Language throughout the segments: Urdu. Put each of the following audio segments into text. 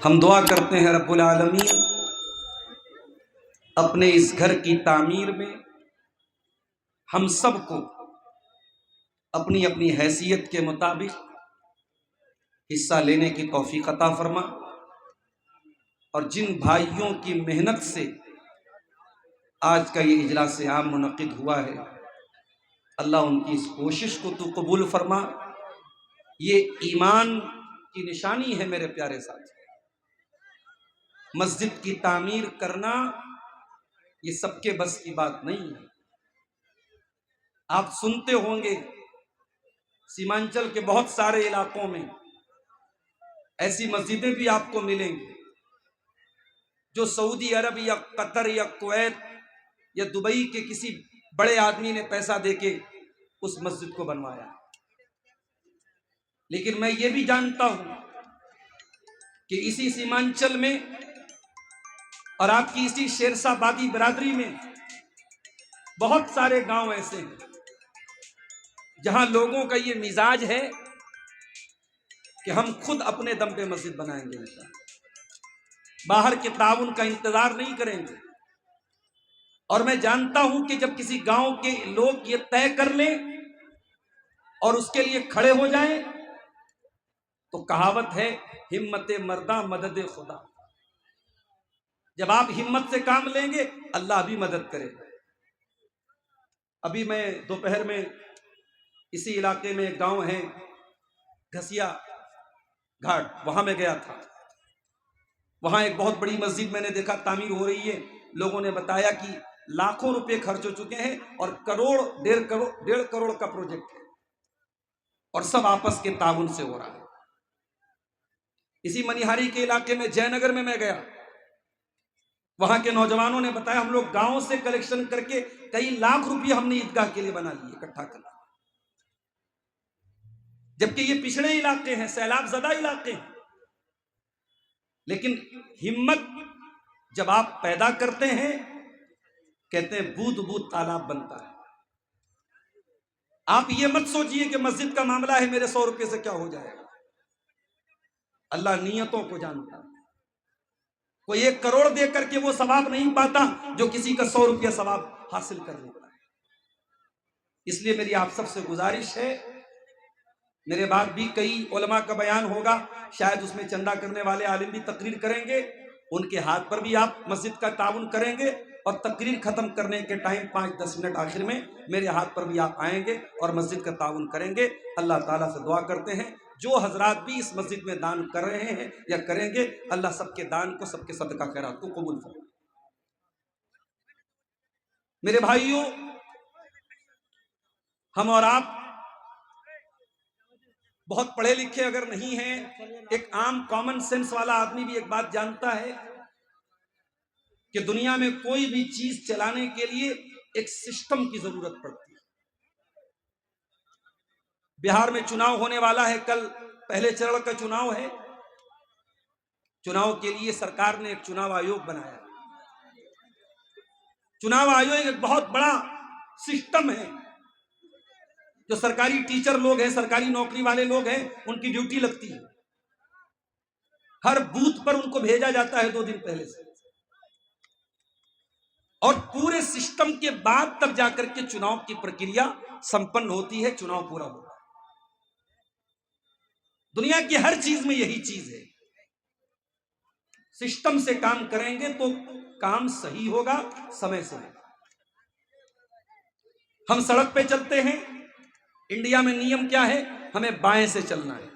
ہم دعا کرتے ہیں رب العالمین اپنے اس گھر کی تعمیر میں ہم سب کو اپنی اپنی حیثیت کے مطابق حصہ لینے کی توفیق عطا فرما، اور جن بھائیوں کی محنت سے آج کا یہ اجلاس عام منعقد ہوا ہے، اللہ ان کی اس کوشش کو تو قبول فرما۔ یہ ایمان کی نشانی ہے میرے پیارے ساتھی، مسجد کی تعمیر کرنا یہ سب کے بس کی بات نہیں ہے۔ آپ سنتے ہوں گے سیمانچل کے بہت سارے علاقوں میں ایسی مسجدیں بھی آپ کو ملیں گی جو سعودی عرب یا قطر یا کویت یا دبئی کے کسی بڑے آدمی نے پیسہ دے کے اس مسجد کو بنوایا، لیکن میں یہ بھی جانتا ہوں کہ اسی سیمانچل میں اور آپ کی اسی شیرشاہ بادی برادری میں بہت سارے گاؤں ایسے ہیں جہاں لوگوں کا یہ مزاج ہے کہ ہم خود اپنے دم پہ مسجد بنائیں گے، باہر کے تعاون کا انتظار نہیں کریں گے۔ اور میں جانتا ہوں کہ جب کسی گاؤں کے لوگ یہ طے کر لیں اور اس کے لیے کھڑے ہو جائیں تو کہاوت ہے ہمت مرداں مدد خدا، جب آپ ہمت سے کام لیں گے اللہ بھی مدد کرے گا۔ ابھی میں دوپہر میں اسی علاقے میں ایک گاؤں ہے گھسیا گھاٹ، وہاں میں گیا تھا۔ وہاں ایک بہت بڑی مسجد میں نے دیکھا تعمیر ہو رہی ہے، لوگوں نے بتایا کہ لاکھوں روپے خرچ ہو چکے ہیں اور ڈیڑھ کروڑ کا پروجیکٹ ہے، اور سب آپس کے تعاون سے ہو رہا ہے۔ اسی منیہاری کے علاقے میں جے نگر میں گیا، وہاں کے نوجوانوں نے بتایا ہم لوگ گاؤں سے کلیکشن کر کے کئی لاکھ روپے ہم نے عیدگاہ کے لیے بنا لیے اکٹھا کر، جبکہ یہ پچھڑے علاقے ہیں، سیلاب زدہ علاقے ہیں، لیکن ہمت جب آپ پیدا کرتے ہیں کہتے ہیں بوند بوند تالاب بنتا ہے۔ آپ یہ مت سوچئے کہ مسجد کا معاملہ ہے میرے 100 روپے سے کیا ہو جائے گا، اللہ نیتوں کو جانتا ہے۔ کوئی 1 کروڑ دے کر کے وہ ثواب نہیں پاتا جو کسی کا 100 روپیہ ثواب حاصل کر لیتا ہے۔ اس لیے میری آپ سب سے گزارش ہے، میرے بعد بھی کئی علماء کا بیان ہوگا، شاید اس میں چندہ کرنے والے عالم بھی تقریر کریں گے، ان کے ہاتھ پر بھی آپ مسجد کا تعاون کریں گے، اور تقریر ختم کرنے کے ٹائم 5-10 منٹ آخر میں میرے ہاتھ پر بھی آپ آئیں گے اور مسجد کا تعاون کریں گے۔ اللہ تعالیٰ سے دعا کرتے ہیں جو حضرات بھی اس مسجد میں دان کر رہے ہیں یا کریں گے، اللہ سب کے دان کو، سب کے صدقہ خیرات کو قبول فرمائے۔ میرے بھائیوں، ہم اور آپ بہت پڑھے لکھے اگر نہیں ہیں، ایک عام کامن سینس والا آدمی بھی ایک بات جانتا ہے کہ دنیا میں کوئی بھی چیز چلانے کے لیے ایک سسٹم کی ضرورت پڑتی ہے۔ بہار میں چناؤ ہونے والا ہے، کل پہلے چرن کا چناؤ ہے، چناؤ کے لیے سرکار نے ایک چناؤ آیوگ بنایا۔ چناؤ آیوگ ایک بہت بڑا سسٹم ہے، جو سرکاری ٹیچر لوگ ہیں، سرکاری نوکری والے لوگ ہیں، ان کی ڈیوٹی لگتی ہے، ہر بوتھ پر ان کو بھیجا جاتا ہے 2 دن پہلے سے، اور پورے سسٹم کے بعد تب جا کر کے چناؤ کی پرکریا سمپن ہوتی ہے، چناؤ پورا ہوتا ہے۔ دنیا کی ہر چیز میں یہی چیز ہے، سسٹم سے کام کریں گے تو کام صحیح ہوگا، سمے سے ہوگا۔ ہم سڑک پہ چلتے ہیں، انڈیا میں نیم کیا ہے؟ ہمیں بائیں سے چلنا ہے۔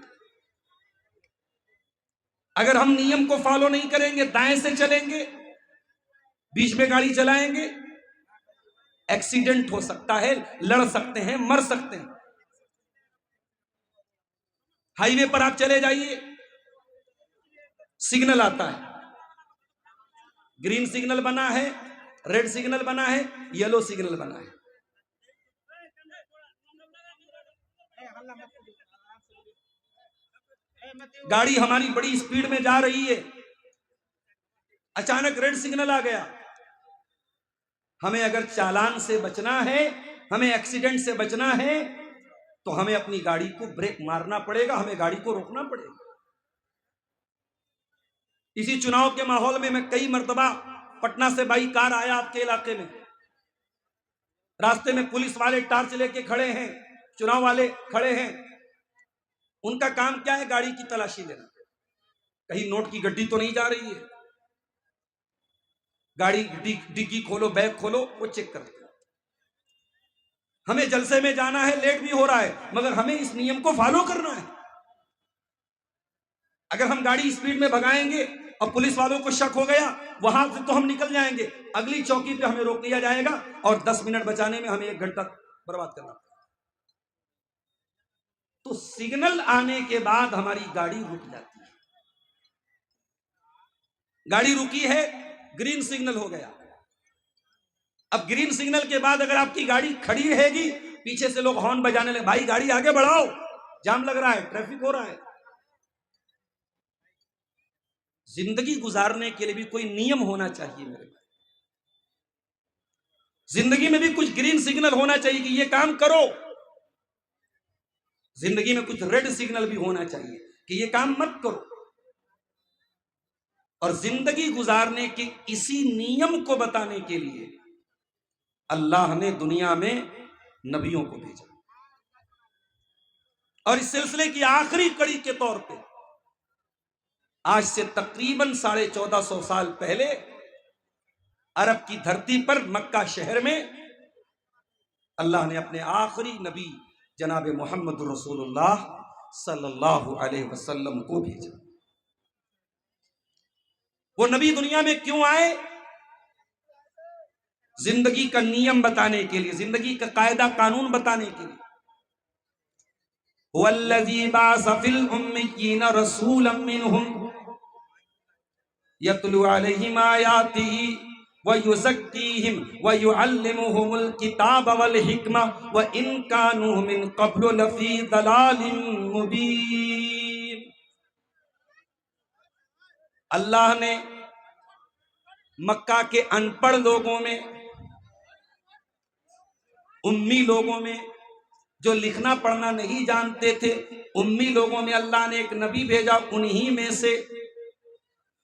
اگر ہم نیم کو فالو نہیں کریں گے، دائیں سے چلیں گے، بیچ میں گاڑی چلائیں گے، ایکسیڈنٹ ہو سکتا ہے، لڑ سکتے ہیں، مر سکتے ہیں۔ ہائی وے پر آپ چلے جائیے، سگنل آتا ہے، گرین سگنل بنا ہے، ریڈ سگنل بنا ہے، یلو سگنل بنا ہے۔ گاڑی ہماری بڑی سپیڈ میں جا رہی ہے، اچانک ریڈ سگنل آ گیا، ہمیں اگر چالان سے بچنا ہے، ہمیں ایکسیڈنٹ سے بچنا ہے، تو ہمیں اپنی گاڑی کو بریک مارنا پڑے گا، ہمیں گاڑی کو روکنا پڑے گا۔ اسی چناؤ کے ماحول میں کئی مرتبہ پٹنہ سے بائی کار آیا آپ کے علاقے میں، راستے میں پولیس والے ٹارچ لے کے کھڑے ہیں، چناؤ والے کھڑے ہیں، ان کا کام کیا ہے؟ گاڑی کی تلاشی لینا، کہیں نوٹ کی گڈی تو نہیں جا رہی ہے، گاڑی ڈگی کھولو، بیگ کھولو، وہ چیک کرتے ہیں۔ ہمیں جلسے میں جانا ہے، لیٹ بھی ہو رہا ہے، مگر ہمیں اس نیم کو فالو کرنا ہے۔ اگر ہم گاڑی اسپیڈ میں بھگائیں گے اور پولیس والوں کو شک ہو گیا، وہاں سے تو ہم نکل جائیں گے، اگلی چوکی پہ ہمیں روک لیا جائے گا اور 10 منٹ بچانے میں ہمیں 1 گھنٹہ برباد کرنا پڑے گا۔ تو سگنل آنے کے بعد ہماری گاڑی رک جاتی ہے، گاڑی رکی ہے، گرین سگنل ہو گیا، اب گرین سگنل کے بعد اگر آپ کی گاڑی کھڑی رہے گی، پیچھے سے لوگ ہارن بجانے لگے، بھائی گاڑی آگے بڑھاؤ، جام لگ رہا ہے، ٹریفک ہو رہا ہے۔ زندگی گزارنے کے لیے بھی کوئی نیم ہونا چاہیے میرے بھائی، زندگی میں بھی کچھ گرین سگنل ہونا چاہیے کہ یہ کام کرو، زندگی میں کچھ ریڈ سگنل بھی ہونا چاہیے کہ یہ کام مت کرو۔ اور زندگی گزارنے کے اسی نیم کو بتانے کے لیے اللہ نے دنیا میں نبیوں کو بھیجا، اور اس سلسلے کی آخری کڑی کے طور پہ آج سے تقریباً 1450 سال پہلے عرب کی دھرتی پر مکہ شہر میں اللہ نے اپنے آخری نبی جناب محمد رسول اللہ صلی اللہ علیہ وسلم کو بھیجا۔ وہ نبی دنیا میں کیوں آئے؟ زندگی کا نیم بتانے کے لیے، زندگی کا قاعدہ قانون بتانے کے لیے۔ وَالَّذِي بَعَثَ فِي الْأُمِّيِّينَ رَسُولًا مِّنْهُمْ يَتْلُو عَلَيْهِمْ آيَاتِهِ وَيُزَكِّيهِمْ وَيُعَلِّمُهُمُ الْكِتَابَ وَالْحِكْمَةَ وَإِنْ كَانُوا مِنْ قَبْلُ لَفِي ضَلَالٍ مُبِينٍ۔ اللہ نے مکہ کے ان پڑھ لوگوں میں، امی لوگوں میں، جو لکھنا پڑھنا نہیں جانتے تھے، امی لوگوں میں اللہ نے ایک نبی بھیجا، انہی میں سے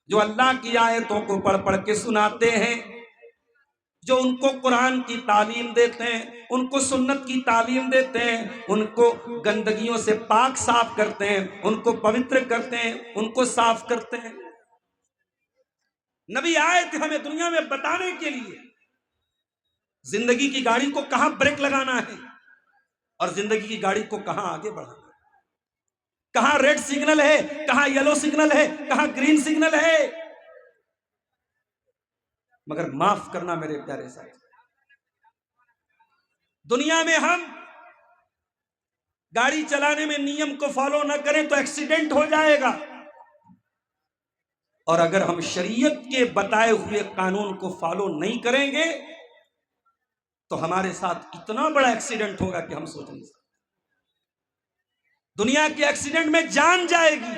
جو اللہ کی آیتوں کو پڑھ پڑھ کے سناتے ہیں، جو ان کو قرآن کی تعلیم دیتے ہیں، ان کو سنت کی تعلیم دیتے ہیں، ان کو گندگیوں سے پاک صاف کرتے ہیں، ان کو پوتر کرتے ہیں، ان کو صاف کرتے ہیں۔ نبی آئے تھے ہمیں دنیا میں بتانے کے لیے زندگی کی گاڑی کو کہاں بریک لگانا ہے اور زندگی کی گاڑی کو کہاں آگے بڑھانا ہے، کہاں ریڈ سگنل ہے، کہاں یلو سگنل ہے، کہاں گرین سگنل ہے۔ مگر معاف کرنا میرے پیارے ساتھی، دنیا میں ہم گاڑی چلانے میں نیم کو فالو نہ کریں تو ایکسیڈنٹ ہو جائے گا، اور اگر ہم شریعت کے بتائے ہوئے قانون کو فالو نہیں کریں گے تو ہمارے ساتھ اتنا بڑا ایکسیڈنٹ ہوگا کہ ہم سوچ نہیں سکتے۔ دنیا کے ایکسیڈنٹ میں جان جائے گی،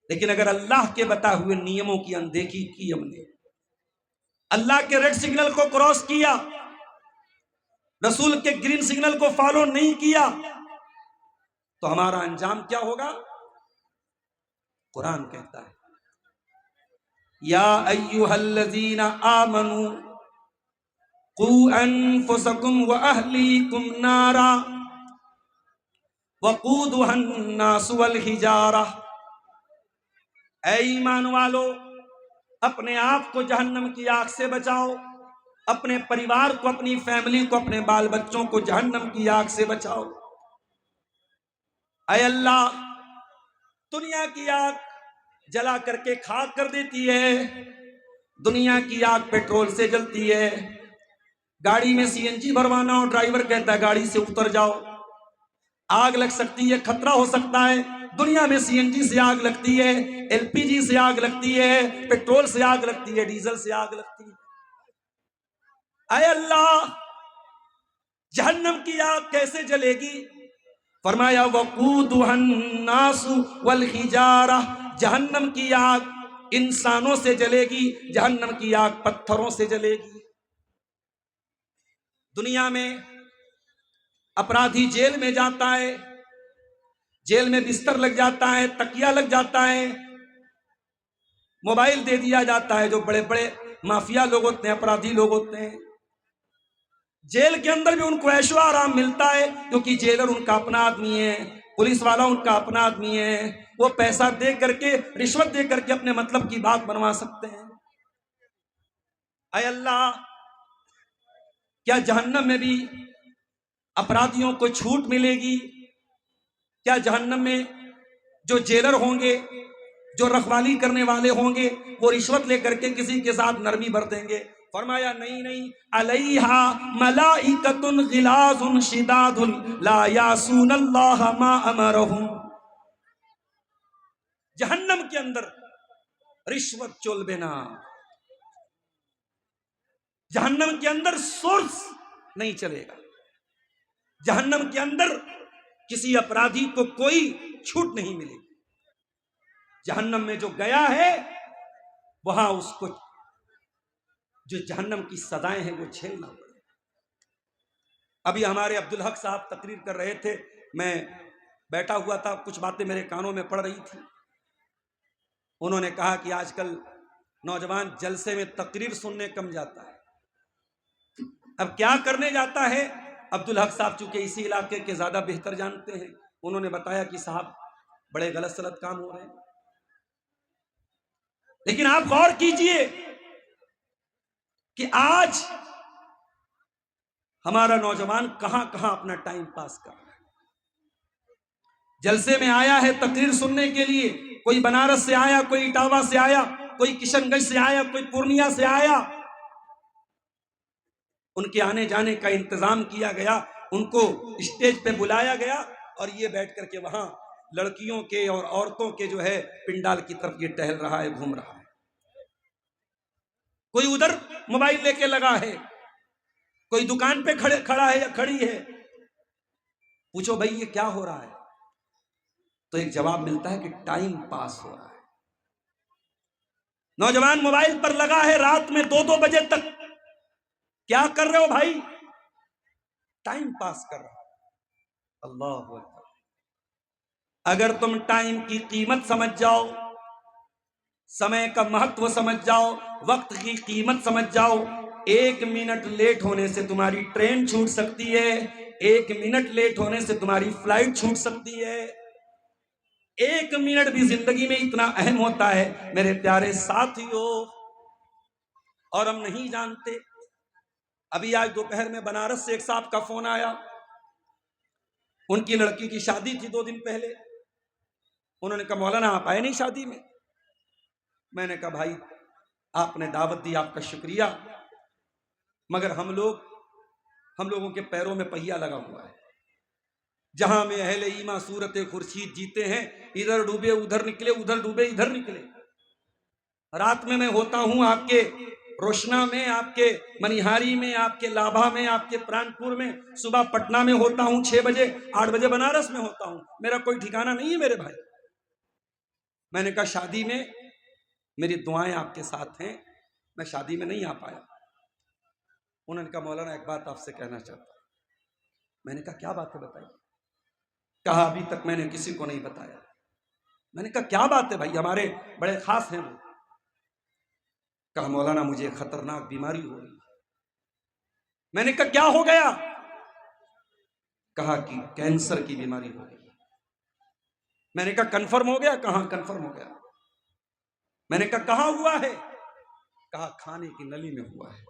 لیکن اگر اللہ کے بتائے ہوئے نیموں کی اندیکھی کی، ہم نے اللہ کے ریڈ سگنل کو کراس کیا، رسول کے گرین سگنل کو فالو نہیں کیا، تو ہمارا انجام کیا ہوگا؟ قرآن کہتا ہے یا ایھا الذین آمنوا قوا انفسکم واہلیکم نارا وقودها الناس والحجارہ، اے ایمان والو اپنے آپ کو جہنم کی آگ سے بچاؤ، اپنے پریوار کو، اپنی فیملی کو، اپنے بال بچوں کو جہنم کی آگ سے بچاؤ۔ اے اللہ، دنیا کی آگ جلا کر کے خاک کر دیتی ہے، دنیا کی آگ پیٹرول سے جلتی ہے، گاڑی میں سی این جی بھروانا ہو، ڈرائیور کہتا ہے گاڑی سے اتر جاؤ، آگ لگ سکتی ہے، خطرہ ہو سکتا ہے۔ دنیا میں سی این جی سے آگ لگتی ہے، ایل پی جی سے آگ لگتی ہے، پیٹرول سے آگ لگتی ہے، ڈیزل سے آگ لگتی ہے۔ اے اللہ، جہنم کی آگ کیسے جلے گی؟ فرمایا وقودها الناس والحجارہ، جہنم کی آگ انسانوں سے جلے گی، جہنم کی آگ پتھروں سے جلے گی۔ دنیا میں اپرادھی جیل میں جاتا ہے، جیل میں بستر لگ جاتا ہے، تکیہ لگ جاتا ہے، موبائل دے دیا جاتا ہے. جو بڑے بڑے مافیا لوگ ہوتے ہیں، اپرادھی لوگ ہوتے ہیں، جیل کے اندر بھی ان کو عیش و آرام ملتا ہے، کیونکہ جیلر ان کا اپنا آدمی ہے، پولیس والا ان کا اپنا آدمی ہے. وہ پیسہ دے کر کے، رشوت دے کر کے اپنے مطلب کی بات بنوا سکتے ہیں. اے اللہ، کیا جہنم میں بھی اپرادھیوں کو چھوٹ ملے گی؟ کیا جہنم میں جو جیلر ہوں گے، جو رکھوالی کرنے والے ہوں گے، وہ رشوت لے کر کے کسی کے ساتھ نرمی برتیں گے؟ فرمایا نہیں نہیں، علیہا ملائکۃ غلاظ شداد لا یعصون اللہ ما امرہم. جہنم کے اندر رشوت چلبے نہ، جہنم کے اندر سورس نہیں چلے گا، جہنم کے اندر کسی اپرادھی کو کوئی چھوٹ نہیں ملے گی. جہنم میں جو گیا ہے وہاں اس کو جو جہنم کی سزائیں ہیں وہ جھیلنا پڑے. ابھی ہمارے عبدالحق صاحب تقریر کر رہے تھے، میں بیٹھا ہوا تھا، کچھ باتیں میرے کانوں میں پڑ رہی تھی. انہوں نے کہا کہ آج کل نوجوان جلسے میں تقریر سننے کم جاتا ہے. اب کیا کرنے جاتا ہے؟ عبدالحق صاحب چونکہ اسی علاقے کے زیادہ بہتر جانتے ہیں، انہوں نے بتایا کہ صاحب بڑے غلط سلط کام ہو رہے ہیں. لیکن آپ غور کیجئے کہ آج ہمارا نوجوان کہاں کہاں اپنا ٹائم پاس کر رہا ہے. جلسے میں آیا ہے تقریر سننے کے لیے، کوئی بنارس سے آیا، کوئی اٹاوا سے آیا، کوئی کشن گنج سے آیا، کوئی پورنیا سے آیا. ان کے آنے جانے کا انتظام کیا گیا، ان کو اسٹیج پہ بلایا گیا، اور یہ بیٹھ کر کے وہاں لڑکیوں کے اور عورتوں کے جو ہے پنڈال کی طرف یہ ٹہل رہا ہے، گھوم رہا ہے. کوئی ادھر موبائل لے کے لگا ہے، کوئی دکان پہ کھڑا ہے یا کھڑی ہے. پوچھو بھائی یہ کیا ہو رہا ہے؟ تو ایک جواب ملتا ہے کہ ٹائم پاس ہو رہا ہے. نوجوان موبائل پر لگا ہے رات میں 2-2 بجے تک. کیا کر رہے ہو بھائی؟ ٹائم پاس کر رہا. اللہ اکبر. اگر تم ٹائم کی قیمت سمجھ جاؤ، سمے کا مہتو سمجھ جاؤ، وقت کی قیمت سمجھ جاؤ، 1 منٹ لیٹ ہونے سے تمہاری ٹرین چھوٹ سکتی ہے، 1 منٹ لیٹ ہونے سے تمہاری فلائٹ چھوٹ سکتی ہے. 1 منٹ بھی زندگی میں اتنا اہم ہوتا ہے میرے پیارے ساتھیوں، اور ہم نہیں جانتے. ابھی آج دوپہر میں بنارس سے ایک صاحب کا فون آیا، ان کی لڑکی کی شادی تھی 2 دن پہلے. انہوں نے کہا مولانا آپ آئے نہیں شادی میں؟ میں نے کہا بھائی آپ نے دعوت دی، آپ کا شکریہ، مگر ہم لوگوں کے پیروں میں پہیا لگا ہوا ہے. جہاں میں اہل ایمان صورت خورشید جیتے ہیں، ادھر ڈوبے ادھر نکلے، ادھر ڈوبے ادھر نکلے. رات میں ہوتا ہوں آپ کے روشنا میں، آپ کے منیہاری میں، آپ کے لابھا میں، آپ کے پرانپور میں. صبح پٹنہ میں ہوتا ہوں 6 بجے، 8 بجے بنارس میں ہوتا ہوں. میرا کوئی ٹھکانہ نہیں ہے میرے بھائی. میں نے کہا شادی میں میری دعائیں آپ کے ساتھ ہیں، میں شادی میں نہیں آ پایا. انہوں نے کہا مولانا ایک بات آپ سے کہنا چاہتا ہوں. میں نے کہا کیا بات ہے بتائیے. کہا ابھی تک میں نے کسی کو نہیں بتایا. میں نے کہا کیا بات ہے بھائی، ہمارے بڑے خاص ہیں وہ. کہا مولانا مجھے خطرناک بیماری ہو رہی. میں نے کہا کیا ہو گیا؟ کہا کہ کینسر کی بیماری ہو گئی. میں نے کہا کنفرم ہو گیا؟ کہاں کنفرم ہو گیا. میں نے کہا کہاں ہوا ہے؟ کہا کھانے کی نلی میں ہوا ہے.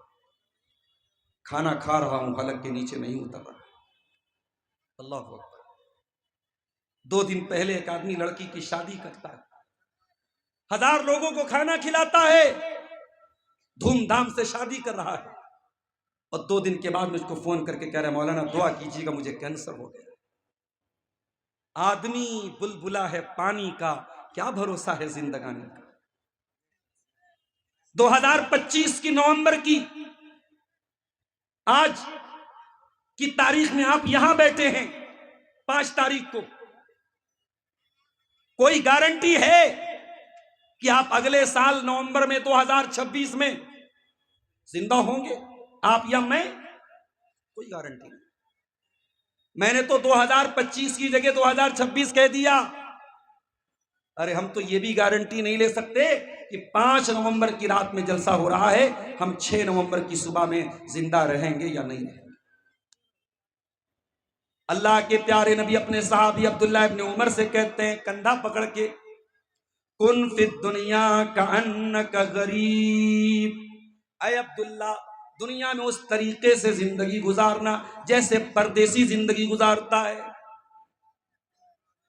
کھانا کھا رہا ہوں، حلق کے نیچے نہیں اتر رہا. اللہ اکبر. 2 دن پہلے ایک آدمی لڑکی کی شادی کرتا ہے، 1000 لوگوں کو کھانا کھلاتا ہے، دھوم دھام سے شادی کر رہا ہے، اور 2 دن کے بعد مجھ کو فون کر کے کہہ رہا ہے مولانا دعا کیجیے گا مجھے کینسر ہو گیا. آدمی بلبلا ہے پانی کا، کیا بھروسہ ہے زندگانی کا. 2025 کی نومبر کی آج کی تاریخ میں آپ یہاں بیٹھے ہیں 5 تاریخ کو. کوئی گارنٹی ہے کہ آپ اگلے سال نومبر میں 2026 میں زندہ ہوں گے، آپ یا میں؟ کوئی گارنٹی نہیں. میں نے تو 2025 کی جگہ 2026 کہہ دیا. ارے ہم تو یہ بھی گارنٹی نہیں لے سکتے کہ 5 نومبر کی رات میں جلسہ ہو رہا ہے، ہم 6 نومبر کی صبح میں زندہ رہیں گے یا نہیں رہیں گے۔ اللہ کے پیارے نبی اپنے صحابی عبداللہ ابن عمر سے کہتے ہیں کندھا پکڑ کے، کن فی الدنیا کأنک غریب، اے عبداللہ دنیا میں اس طریقے سے زندگی گزارنا جیسے پردیسی زندگی گزارتا ہے۔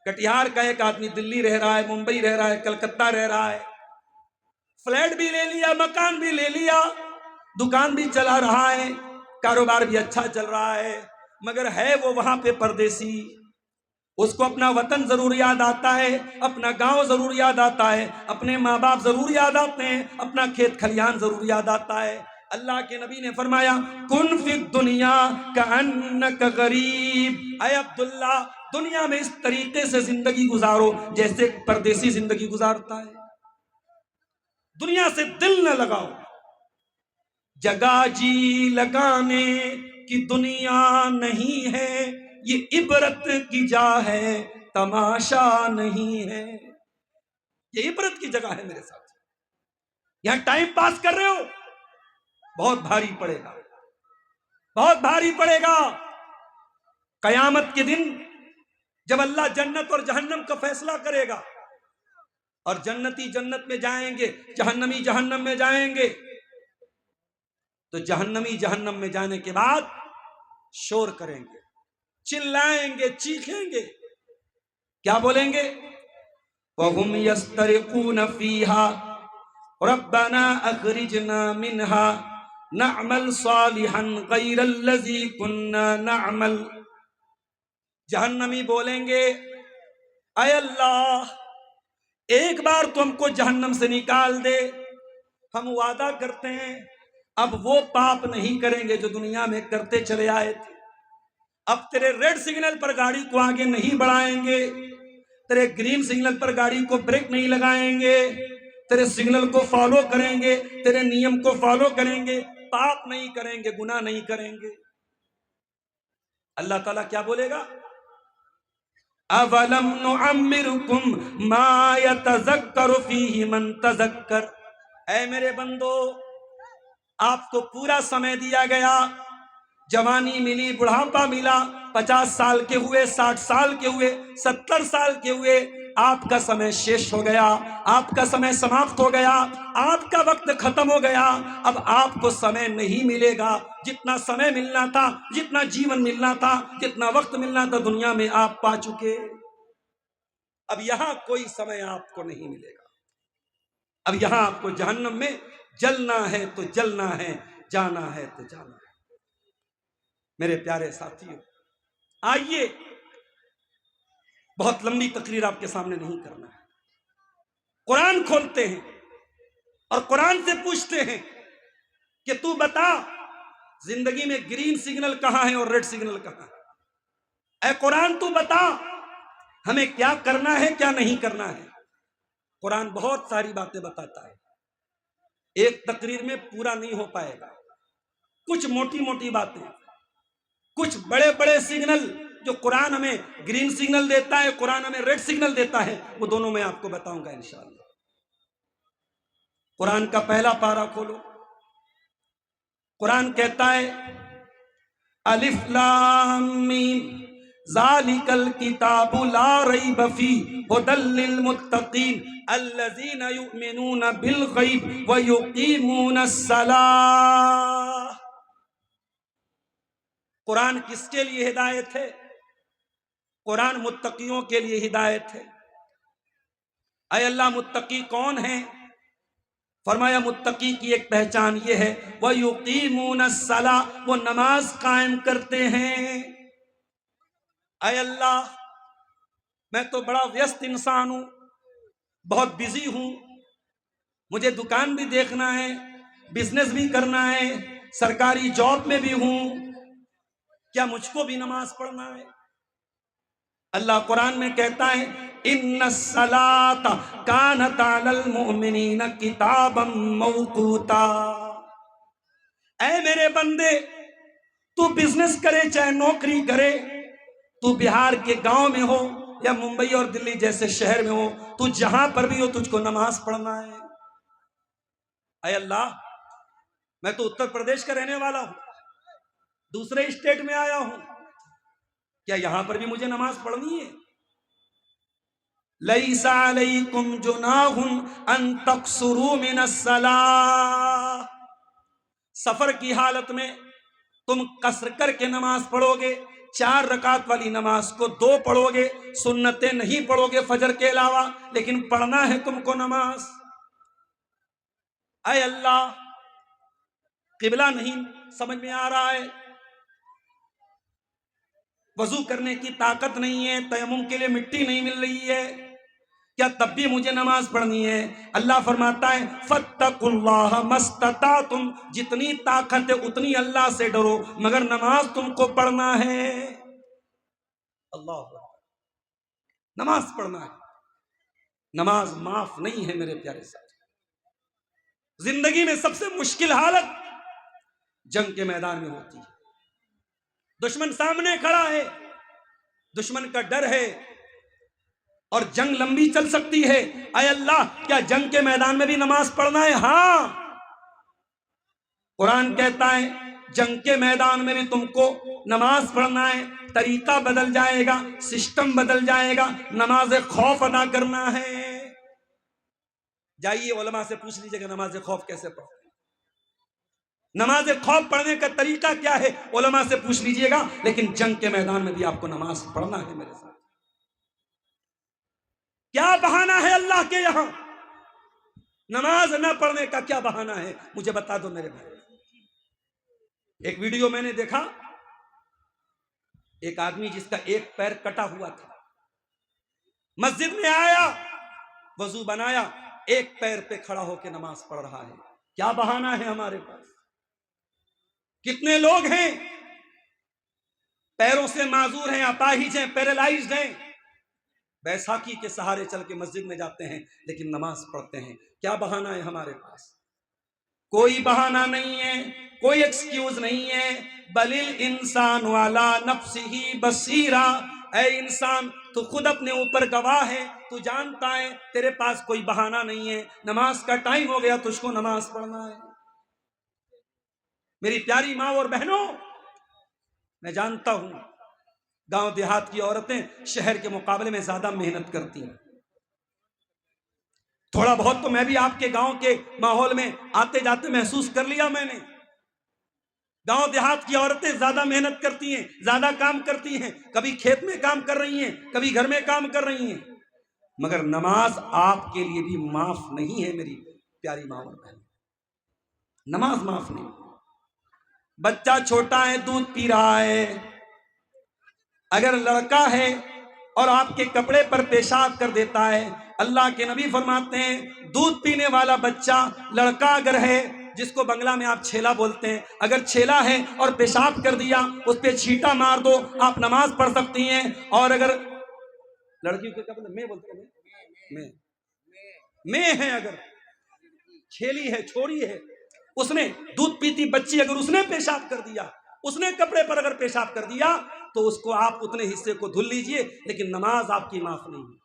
کٹیہار کا ایک آدمی دلی رہ رہا ہے، ممبئی رہ رہا ہے، کلکتہ رہ رہا ہے، فلیٹ بھی لے لیا، مکان بھی لے لیا، دکان بھی چلا رہا ہے، کاروبار بھی اچھا چل رہا ہے، مگر ہے وہ وہاں پہ پردیسی۔ اس کو اپنا وطن ضرور یاد آتا ہے، اپنا گاؤں ضرور یاد آتا ہے، اپنے ماں باپ ضرور یاد آتے ہیں، اپنا کھیت کھلیان ضرور یاد آتا ہے۔ اللہ کے نبی نے فرمایا کن فی الدنیا کأنک غریب، اے عبداللہ دنیا میں اس طریقے سے زندگی گزارو جیسے پردیسی زندگی گزارتا ہے۔ دنیا سے دل نہ لگاؤ، جگہ جی لگانے کی دنیا نہیں ہے، یہ عبرت کی جا ہے تماشا نہیں ہے۔ یہ عبرت کی جگہ ہے میرے ساتھ، یہاں ٹائم پاس کر رہے ہو، بہت بھاری پڑے گا، بہت بھاری پڑے گا۔ قیامت کے دن جب اللہ جنت اور جہنم کا فیصلہ کرے گا اور جنتی جنت میں جائیں گے، جہنمی جہنم میں جائیں گے، تو جہنمی جہنم میں جانے کے بعد شور کریں گے، چلائیں گے، چیخیں گے، کیا بولیں گے؟ وَهُمْ يَسْتَرِقُونَ فِيهَا رَبَّنَا أَخْرِجْنَا مِنْهَا نَعْمَلْ صَالِحًا غَيْرَ الَّذِي كُنَّا نَعْمَلْ۔ جہنمی بولیں گے اے اللہ ایک بار تو ہم کو جہنم سے نکال دے، ہم وعدہ کرتے ہیں اب وہ پاپ نہیں کریں گے جو دنیا میں کرتے چلے آئے تھے، اب تیرے ریڈ سگنل پر گاڑی کو آگے نہیں بڑھائیں گے، تیرے گرین سگنل پر گاڑی کو بریک نہیں لگائیں گے، تیرے سگنل کو فالو کریں گے، تیرے نیم کو فالو کریں گے، پاپ نہیں کریں گے، گناہ نہیں کریں گے۔ اللہ تعالیٰ کیا بولے گا؟ اَوَلَمْ نُعَمِّرْكُمْ مَا يَتَذَكَّرُ فِيهِ مَنْ تَذَكَّرَ، اے میرے بندو آپ کو پورا سمے دیا گیا، جوانی ملی، بڑھاپا ملا، 50 سال کے ہوئے، 60 سال کے ہوئے، 70 سال کے ہوئے، آپ کا سمے شیش ہو گیا، آپ کا سمے سماپت ہو گیا، آپ کا وقت ختم ہو گیا، اب آپ کو سمے نہیں ملے گا، جتنا سمے ملنا تھا، جتنا جیون ملنا تھا، جتنا وقت ملنا تھا دنیا میں آپ پا چکے، اب یہاں کوئی سمے آپ کو نہیں ملے گا، اب یہاں آپ کو جہنم میں جلنا ہے تو جلنا ہے، جانا ہے تو جانا ہے۔ میرے پیارے ساتھیوں آئیے، بہت لمبی تقریر آپ کے سامنے نہیں کرنا ہے، قرآن کھولتے ہیں اور قرآن سے پوچھتے ہیں کہ تو بتا زندگی میں گرین سگنل کہاں ہے اور ریڈ سگنل کہاں ہے؟ اے قرآن تو بتا ہمیں کیا کرنا ہے کیا نہیں کرنا ہے۔ قرآن بہت ساری باتیں بتاتا ہے، ایک تقریر میں پورا نہیں ہو پائے گا، کچھ موٹی موٹی باتیں، کچھ بڑے بڑے سگنل جو قرآن ہمیں گرین سگنل دیتا ہے، قرآن ہمیں ریڈ سگنل دیتا ہے، وہ دونوں میں آپ کو بتاؤں گا انشاءاللہ۔ قرآن کا پہلا پارہ کھولو، قرآن کہتا ہے الف لام میم ذالک الکتاب لا ریب فیہ ھدی للمتقین الذین یؤمنون بالغیب ویقیمون الصلاۃ۔ قرآن کس کے لیے ہدایت ہے؟ قرآن متقیوں کے لیے ہدایت ہے۔ اے اللہ متقی کون ہیں؟ فرمایا متقی کی ایک پہچان یہ ہے وَيُقِيمُونَ الصَّلَاةَ، وہ نماز قائم کرتے ہیں۔ اے اللہ میں تو بڑا ویست انسان ہوں، بہت بزی ہوں، مجھے دکان بھی دیکھنا ہے، بزنس بھی کرنا ہے، سرکاری جاب میں بھی ہوں، کیا مجھ کو بھی نماز پڑھنا ہے؟ اللہ قرآن میں کہتا ہے ان الصلاۃ کانت علی المؤمنین کتابا موقوتا۔ اے میرے بندے تو بزنس کرے چاہے نوکری کرے، تو بہار کے گاؤں میں ہو، یا ممبئی اور دلی جیسے شہر میں ہو، تو جہاں پر بھی ہو تجھ کو نماز پڑھنا ہے۔ اے اللہ، میں تو اتر پردیش کا رہنے والا ہوں، دوسرے اسٹیٹ میں آیا ہوں، کیا یہاں پر بھی مجھے نماز پڑھنی ہے؟ لیس علیکم جناح ان تقصروا من الصلاۃ، سفر کی حالت میں تم قصر کر کے نماز پڑھو گے، 4 رکعت والی نماز کو 2 پڑھو گے، سنتیں نہیں پڑھو گے فجر کے علاوہ، لیکن پڑھنا ہے تم کو نماز۔ اے اللہ، قبلہ نہیں سمجھ میں آ رہا ہے، وضو کرنے کی طاقت نہیں ہے، تیمم کے لیے مٹی نہیں مل رہی ہے، کیا تب بھی مجھے نماز پڑھنی ہے؟ اللہ فرماتا ہے فاتقوا اللہ ما استطعتم، جتنی طاقت ہے اتنی اللہ سے ڈرو، مگر نماز تم کو پڑھنا ہے۔ اللہ، نماز پڑھنا ہے، نماز معاف نہیں ہے میرے پیارے ساتھ۔ زندگی میں سب سے مشکل حالت جنگ کے میدان میں ہوتی ہے، دشمن سامنے کھڑا ہے، دشمن کا ڈر ہے اور جنگ لمبی چل سکتی ہے۔ اے اللہ، کیا جنگ کے میدان میں بھی نماز پڑھنا ہے؟ ہاں، قرآن کہتا ہے جنگ کے میدان میں بھی تم کو نماز پڑھنا ہے، طریقہ بدل جائے گا، سسٹم بدل جائے گا، نماز خوف ادا کرنا ہے۔ جائیے علماء سے پوچھ لیجیے گا نماز خوف کیسے پڑھتے ہیں، نماز خوف پڑھنے کا طریقہ کیا ہے، علماء سے پوچھ لیجیے گا، لیکن جنگ کے میدان میں بھی آپ کو نماز پڑھنا ہے میرے ساتھ۔ کیا بہانہ ہے اللہ کے یہاں؟ نماز نہ پڑھنے کا کیا بہانہ ہے؟ مجھے بتا دو میرے بھائی۔ ایک ویڈیو میں نے دیکھا، ایک آدمی جس کا ایک پیر کٹا ہوا تھا، مسجد میں آیا، وضو بنایا، ایک پیر پہ کھڑا ہو کے نماز پڑھ رہا ہے۔ کیا بہانہ ہے ہمارے پاس؟ کتنے لوگ ہیں پیروں سے معذور ہیں، اپاہج ہیں، پیرالائزڈ ہیں، بیساکھی کے سہارے چل کے مسجد میں جاتے ہیں لیکن نماز پڑھتے ہیں۔ کیا بہانہ ہے ہمارے پاس؟ کوئی بہانہ نہیں ہے، کوئی ایکسکیوز نہیں ہے۔ بل الانسان علی نفسہ بصیرہ، اے انسان تو خود اپنے اوپر گواہ ہے، تو جانتا ہے تیرے پاس کوئی بہانہ نہیں ہے، نماز کا ٹائم ہو گیا، تجھ کو نماز پڑھنا ہے۔ میری پیاری ماں اور بہنوں، میں جانتا ہوں گاؤں دیہات کی عورتیں شہر کے مقابلے میں زیادہ محنت کرتی ہیں، تھوڑا بہت تو میں بھی آپ کے گاؤں کے ماحول میں آتے جاتے محسوس کر لیا میں نے۔ گاؤں دیہات کی عورتیں زیادہ محنت کرتی ہیں، زیادہ کام کرتی ہیں، کبھی کھیت میں کام کر رہی ہیں، کبھی گھر میں کام کر رہی ہیں، مگر نماز آپ کے لیے بھی معاف نہیں ہے میری پیاری ماں اور بہن، نماز معاف نہیں۔ بچہ چھوٹا ہے، دودھ پی رہا ہے، اگر لڑکا ہے اور آپ کے کپڑے پر پیشاب کر دیتا ہے، اللہ کے نبی فرماتے ہیں دودھ پینے والا بچہ لڑکا اگر ہے، جس کو بنگلہ میں آپ چھیلا بولتے ہیں، اگر چھیلا ہے اور پیشاب کر دیا، اس پہ چھینٹا مار دو، آپ نماز پڑھ سکتی ہیں۔ اور اگر لڑکی کو کیا بولتے ہیں، میں بولتے ہیں، میں ہے، اگر چھیلی ہے، چھوڑی ہے، اس نے دودھ پیتی بچی اگر اس نے پیشاب کر دیا، اس نے کپڑے پر اگر پیشاب کر دیا، تو اس کو آپ اتنے حصے کو دھل لیجئے، لیکن نماز آپ کی معاف نہیں ہے۔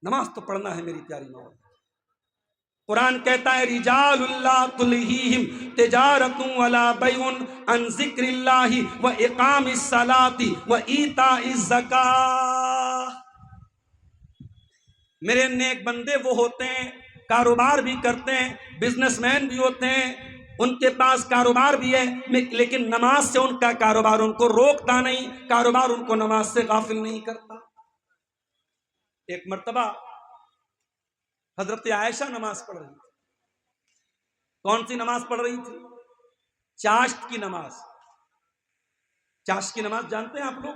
نماز تو پڑھنا ہے میری پیاری ماں۔ قرآن کہتا ہے رجال لا تلہیہم تجارت ولا بیع عن ذکر اللہ واقام الصلاۃ وایتاء الزکاۃ، میرے نیک بندے وہ ہوتے ہیں کاروبار بھی کرتے ہیں، بزنس مین بھی ہوتے ہیں، ان کے پاس کاروبار بھی ہے، لیکن نماز سے ان کا کاروبار ان کو روکتا نہیں، کاروبار ان کو نماز سے غافل نہیں کرتا۔ ایک مرتبہ حضرت عائشہ نماز پڑھ رہی تھی۔ کون سی نماز پڑھ رہی تھی؟ چاشت کی نماز۔ چاشت کی نماز جانتے ہیں آپ لوگ؟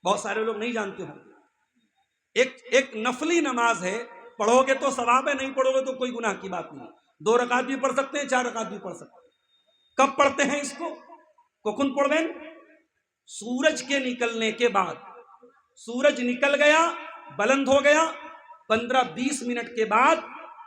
بہت سارے لوگ نہیں جانتے ہوں۔ ایک نفلی نماز ہے، پڑھو گے تو ثواب ہے، نہیں پڑھو گے تو کوئی گناہ کی بات نہیں۔ 2 رکعت بھی پڑھ سکتے ہیں، 4 رکعت بھی پڑھ سکتے ہیں۔ کب پڑھتے ہیں اس کو؟ کون پڑھیں؟ سورج کے نکلنے کے بعد۔ سورج نکل گیا، بلند ہو گیا، 15-20 منٹ کے بعد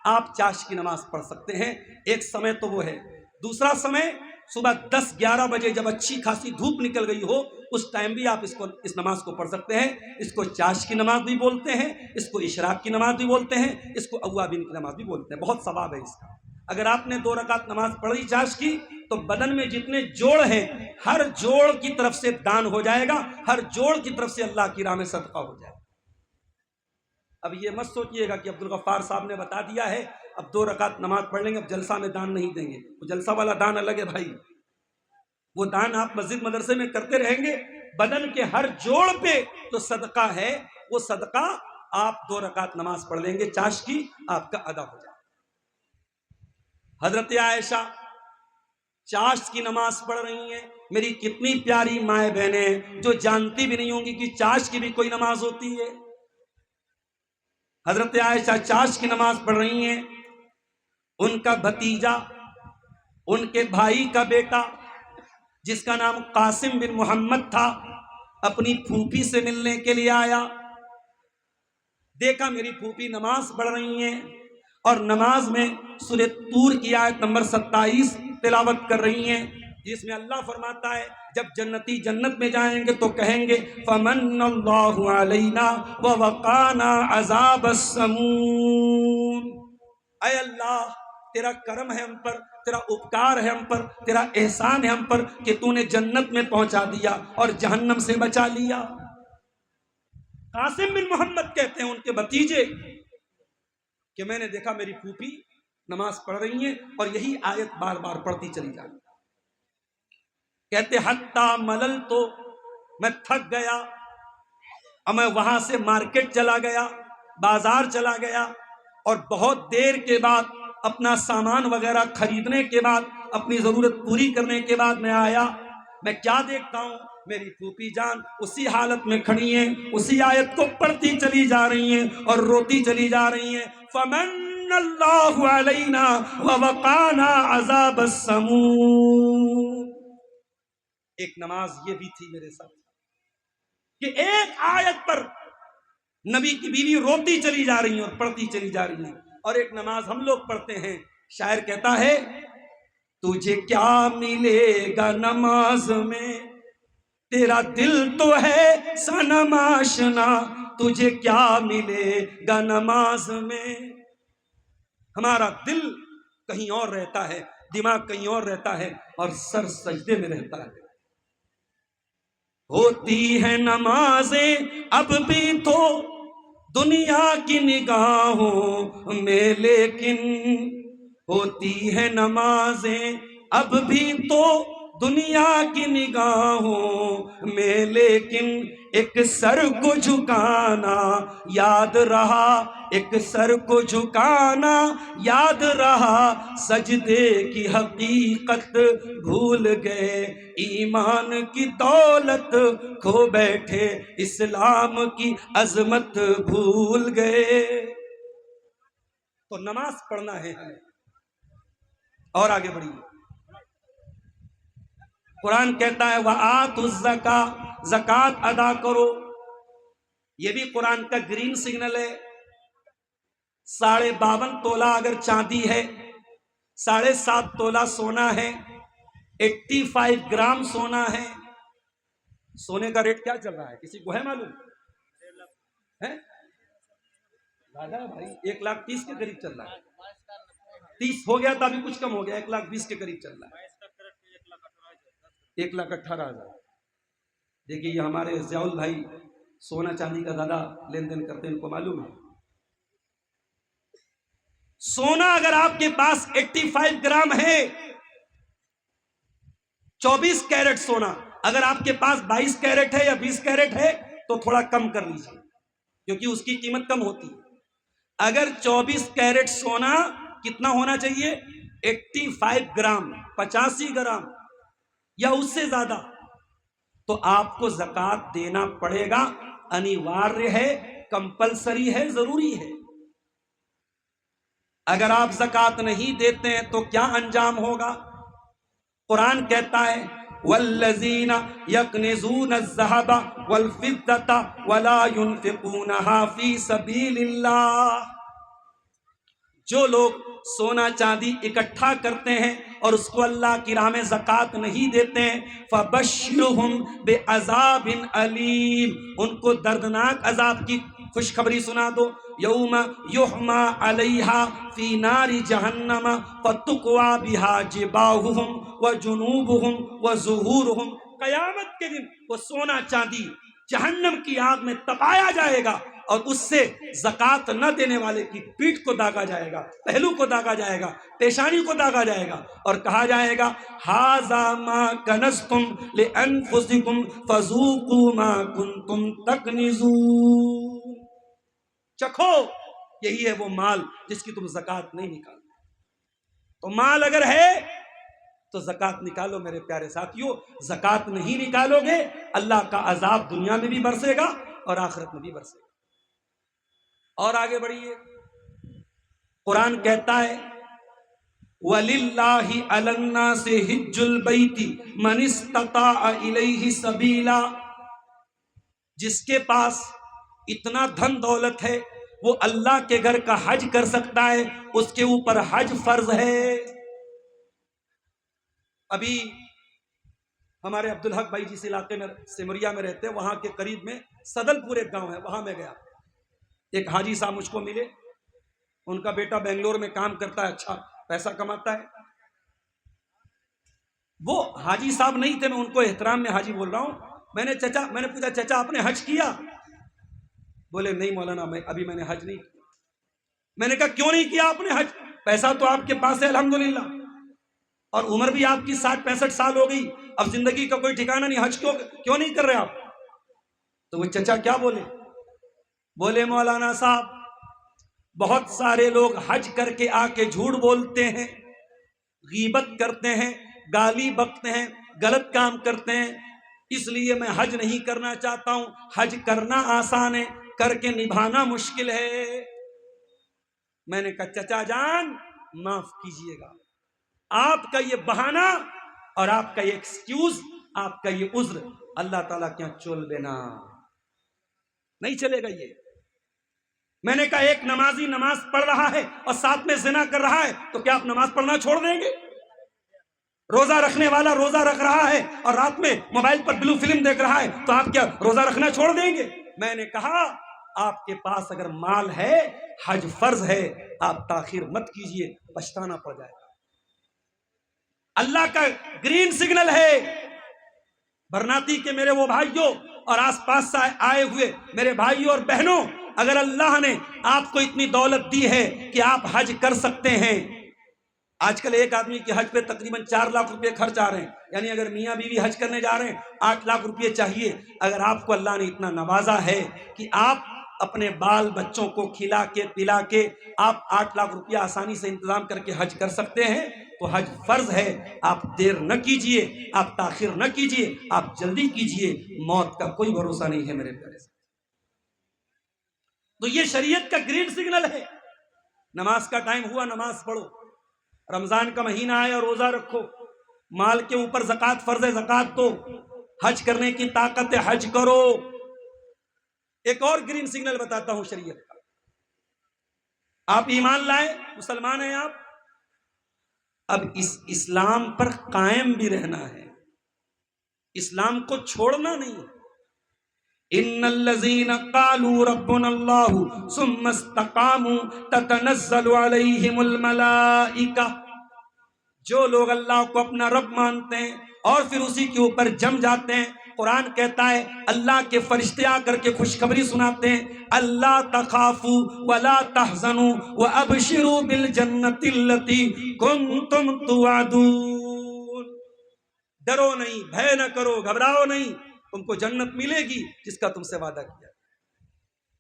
آپ چاشت کی نماز پڑھ سکتے ہیں۔ ایک سمے تو وہ ہے۔ دوسرا سمے صبح 10-11 بجے جب اچھی خاصی دھوپ نکل گئی ہو اس ٹائم بھی آپ اس نماز کو پڑھ سکتے ہیں. اس کو چاش کی نماز بھی بولتے ہیں, اس کو اشراق کی نماز بھی بولتے ہیں, اس کو اوابین کی نماز بھی بولتے ہیں. بہت ثواب ہے اس کا. اگر آپ نے 2 رکعت نماز پڑھی چاش کی تو بدن میں جتنے جوڑ ہیں ہر جوڑ کی طرف سے دان ہو جائے گا, ہر جوڑ کی طرف سے اللہ کی راہ میں صدقہ ہو جائے گا. اب یہ مت سوچئے گا کہ عبدالغفار صاحب نے بتا دیا ہے اب 2 رکعت نماز پڑھ لیں گے اب جلسہ میں دان نہیں دیں گے. وہ جلسہ والا دان الگ ہے بھائی, وہ دان آپ مسجد مدرسے میں کرتے رہیں گے, بدن کے ہر جوڑ پہ تو صدقہ ہے, وہ صدقہ آپ 2 رکعت نماز پڑھ لیں گے چاش کی, آپ کا ادا ہو جائے. حضرت عائشہ چاش کی نماز پڑھ رہی ہیں. میری کتنی پیاری مائیں بہنیں جو جانتی بھی نہیں ہوں گی کہ چاش کی بھی کوئی نماز ہوتی ہے. حضرت عائشہ چاش کی نماز پڑھ رہی ہیں. ان کا بھتیجا, ان کے بھائی کا بیٹا جس کا نام قاسم بن محمد تھا, اپنی پھوپھی سے ملنے کے لیے آیا. دیکھا میری پھوپھی نماز پڑھ رہی ہیں اور نماز میں سورہ طور کی آیت نمبر 27 تلاوت کر رہی ہیں, جس میں اللہ فرماتا ہے جب جنتی جنت میں جائیں گے تو کہیں گے فمن اللہ علینا ووقانا عذاب السموم. اے اللہ تیرا کرم ہے ہم پر, تیرا اپکار ہے ہم پر, تیرا احسان ہے ہم پر کہ تو نے جنت میں پہنچا دیا اور جہنم سے بچا لیا. قاسم بن محمد کہتے ہیں ان کے بھتیجے کہ میں نے دیکھا میری پھوپھی نماز پڑھ رہی ہیں اور یہی آیت بار بار پڑھتی چلی جا رہی. کہتے حتی ملل, تو میں تھک گیا اور میں وہاں سے مارکیٹ چلا گیا, بازار چلا گیا, اور بہت دیر کے بعد اپنا سامان وغیرہ خریدنے کے بعد, اپنی ضرورت پوری کرنے کے بعد میں آیا. میں کیا دیکھتا ہوں, میری پھوپھی جان اسی حالت میں کھڑی ہیں, اسی آیت کو پڑھتی چلی جا رہی ہیں اور روتی چلی جا رہی ہیں. فمن اللہ علینا ووقانا عذاب السموم. ایک نماز یہ بھی تھی میرے ساتھ کہ ایک آیت پر نبی کی بیوی روتی چلی جا رہی ہیں اور پڑھتی چلی جا رہی ہیں. اور ایک نماز ہم لوگ پڑھتے ہیں, شاعر کہتا ہے تجھے کیا ملے گا نماز میں, تیرا دل تو ہے صنم آشنا, تجھے کیا ملے گا نماز میں. ہمارا دل کہیں اور رہتا ہے, دماغ کہیں اور رہتا ہے اور سر سجدے میں رہتا ہے. ہوتی ہے نمازیں اب بھی تو دنیا کی نگاہوں میں, لیکن ہوتی ہے نمازیں اب بھی تو دنیا کی نگاہوں میں, لیکن ایک سر کو جھکانا یاد رہا, ایک سر کو جھکانا یاد رہا, سجدے کی حقیقت بھول گئے, ایمان کی دولت کھو بیٹھے, اسلام کی عظمت بھول گئے. تو نماز پڑھنا ہے ہمیں. اور آگے بڑھیے, قرآن کہتا ہے وَآتُوا الزَّکَاۃَ, زکوٰۃ ادا کرو. یہ بھی قرآن کا گرین سگنل ہے. 52.5 تولہ اگر چاندی ہے, 7.5 تولہ سونا ہے, 85 گرام سونا ہے. سونے کا ریٹ کیا چل رہا ہے کسی کو ہے معلوم ہے؟ زیادہ بھائی, 1,30,000 کے قریب چل رہا ہے. 30 ہو گیا تھا, ابھی کچھ کم ہو گیا, 1,20,000 کے قریب چل رہا ہے. 1,18,000. دیکھیے یہ ہمارے ضیاء بھائی سونا چاندی کا زیادہ لین دین کرتے ہیں, ان کو معلوم ہے. سونا اگر آپ کے پاس 85 گرام ہے, 24 کیرٹ سونا, اگر آپ کے پاس 22 کیرٹ ہے یا 20 کیرٹ ہے تو تھوڑا کم کر لیجیے کیونکہ اس کی قیمت کم ہوتی ہے. اگر 24 کیرٹ سونا کتنا ہونا چاہیے, 85 گرام, 85 گرام یا اس سے زیادہ, تو آپ کو زکوٰۃ دینا پڑے گا. انیواریہ ہے, کمپلسری ہے, ضروری ہے. اگر آپ زکوٰۃ نہیں دیتے ہیں تو کیا انجام ہوگا؟ قرآن کہتا ہے والذین یکنزون الذہب والفضة ولا ينفقونها فی سبیل اللہ. جو لوگ سونا چاندی اکٹھا کرتے ہیں اور اس کو اللہ کی راہ میں زکوٰۃ نہیں دیتے ہیں، فَبَشِّرْهُمْ بِعَذَابٍ أَلِيمٍ، ان کو دردناک عذاب کی خوشخبری سنا دو۔ یوم یحمى علیہا فی نار جہنم فتقوی بہا جباہہم وجنوبہم وظہورہم، قیامت کے دن وہ سونا چاندی جہنم کی آگ میں تپایا جائے گا اور اس سے زکوٰۃ نہ دینے والے کی پیٹھ کو داغا جائے گا، پہلو کو داغا جائے گا، پیشانی کو داغا جائے گا، اور کہا جائے گا ھذا ما کنزتم لانفسکم فذوقوا ما کنتم تکنزون، چکھو یہی ہے وہ مال جس کی تم زکوٰۃ نہیں نکالتے۔ تو مال اگر ہے تو زکوٰۃ نکالو میرے پیارے ساتھیوں، زکوٰۃ نہیں نکالو گے اللہ کا عذاب دنیا میں بھی برسے گا اور آخرت میں بھی برسے گا۔ اور آگے بڑھیے، قرآن کہتا ہے وَلِلَّهِ عَلَى النَّاسِ حِجُّ الْبَيْتِ مَنِ اسْتَطَاعَ إِلَيْهِ سَبِيلًا، جس کے پاس اتنا دھن دولت ہے وہ اللہ کے گھر کا حج کر سکتا ہے، اس کے اوپر حج فرض ہے۔ ابھی ہمارے عبدالحق بھائی جس علاقے میں سمریا میں رہتے ہیں وہاں کے قریب میں صدل پور ایک گاؤں ہے، وہاں میں گیا، ایک حاجی صاحب مجھ کو ملے، ان کا بیٹا بنگلور میں کام کرتا ہے، اچھا پیسہ کماتا ہے۔ وہ حاجی صاحب نہیں تھے، میں ان کو احترام میں حاجی بول رہا ہوں۔ میں نے پوچھا چچا آپ نے حج کیا؟ بولے نہیں مولانا میں نے حج نہیں کیا۔ میں نے کہا کیوں نہیں کیا آپ نے حج؟ پیسہ تو آپ کے پاس ہے الحمدللہ، اور عمر بھی آپ کی 60-65 سال ہو گئی، اب زندگی کا کوئی ٹھکانہ نہیں، حج کیوں نہیں کر رہے آپ؟ تو وہ چچا کیا بولے؟ بولے مولانا صاحب بہت سارے لوگ حج کر کے آ کے جھوٹ بولتے ہیں، غیبت کرتے ہیں، گالی بکتے ہیں، غلط کام کرتے ہیں، اس لیے میں حج نہیں کرنا چاہتا ہوں۔ حج کرنا آسان ہے، کر کے نبھانا مشکل ہے۔ میں نے کہا چچا جان معاف کیجئے گا، آپ کا یہ بہانہ اور آپ کا یہ ایکسکیوز، آپ کا یہ عذر اللہ تعالیٰ کے یہاں چول دینا نہیں چلے گا۔ یہ میں نے کہا ایک نمازی نماز پڑھ رہا ہے اور ساتھ میں زنا کر رہا ہے تو کیا آپ نماز پڑھنا چھوڑ دیں گے؟ روزہ رکھنے والا روزہ رکھ رہا ہے اور رات میں موبائل پر بلو فلم دیکھ رہا ہے تو آپ کیا روزہ رکھنا چھوڑ دیں گے؟ میں نے کہا آپ کے پاس اگر مال ہے، حج فرض ہے، آپ تاخیر مت کیجئے، پچھتانا پڑ جائے گا۔ اللہ کا گرین سگنل ہے، برناتی کے میرے وہ بھائیوں اور آس پاس سے آئے ہوئے میرے بھائیوں اور بہنوں، اگر اللہ نے آپ کو اتنی دولت دی ہے کہ آپ حج کر سکتے ہیں، آج کل ایک آدمی کے حج پہ تقریباً 4 لاکھ روپے خرچ آ رہے ہیں، یعنی اگر میاں بیوی حج کرنے جا رہے ہیں 8 لاکھ روپے چاہیے۔ اگر آپ کو اللہ نے اتنا نوازا ہے کہ آپ اپنے بال بچوں کو کھلا کے پلا کے آپ 8 لاکھ روپیہ آسانی سے انتظام کر کے حج کر سکتے ہیں تو حج فرض ہے۔ آپ دیر نہ کیجئے، آپ تاخیر نہ کیجئے، آپ جلدی کیجئے، موت کا کوئی بھروسہ نہیں ہے میرے پیارے سے۔ تو یہ شریعت کا گرین سگنل ہے۔ نماز کا ٹائم ہوا، نماز پڑھو، رمضان کا مہینہ آیا روزہ رکھو، مال کے اوپر زکوٰۃ فرض ہے، زکوٰۃ دو، حج کرنے کی طاقت ہے، حج کرو۔ ایک اور گرین سگنل بتاتا ہوں شریعت کا، آپ ایمان لائے، مسلمان ہیں آپ، اب اس اسلام پر قائم بھی رہنا ہے، اسلام کو چھوڑنا نہیں۔ ان الذين قالوا ربنا الله ثم استقاموا تتنزل عليهم الملائكة، جو لوگ اللہ کو اپنا رب مانتے ہیں اور پھر اسی کے اوپر جم جاتے ہیں، قرآن کہتا ہے اللہ کے فرشتے آ کر کے خوشخبری سناتے ہیں، اللہ تخافوا ولا تحزنوا وابشروا بالجنة التي كنتم توعدون، ڈرو نہیں، بھے نہ کرو، گھبراؤ نہیں، تم کو جنت ملے گی جس کا تم سے وعدہ کیا۔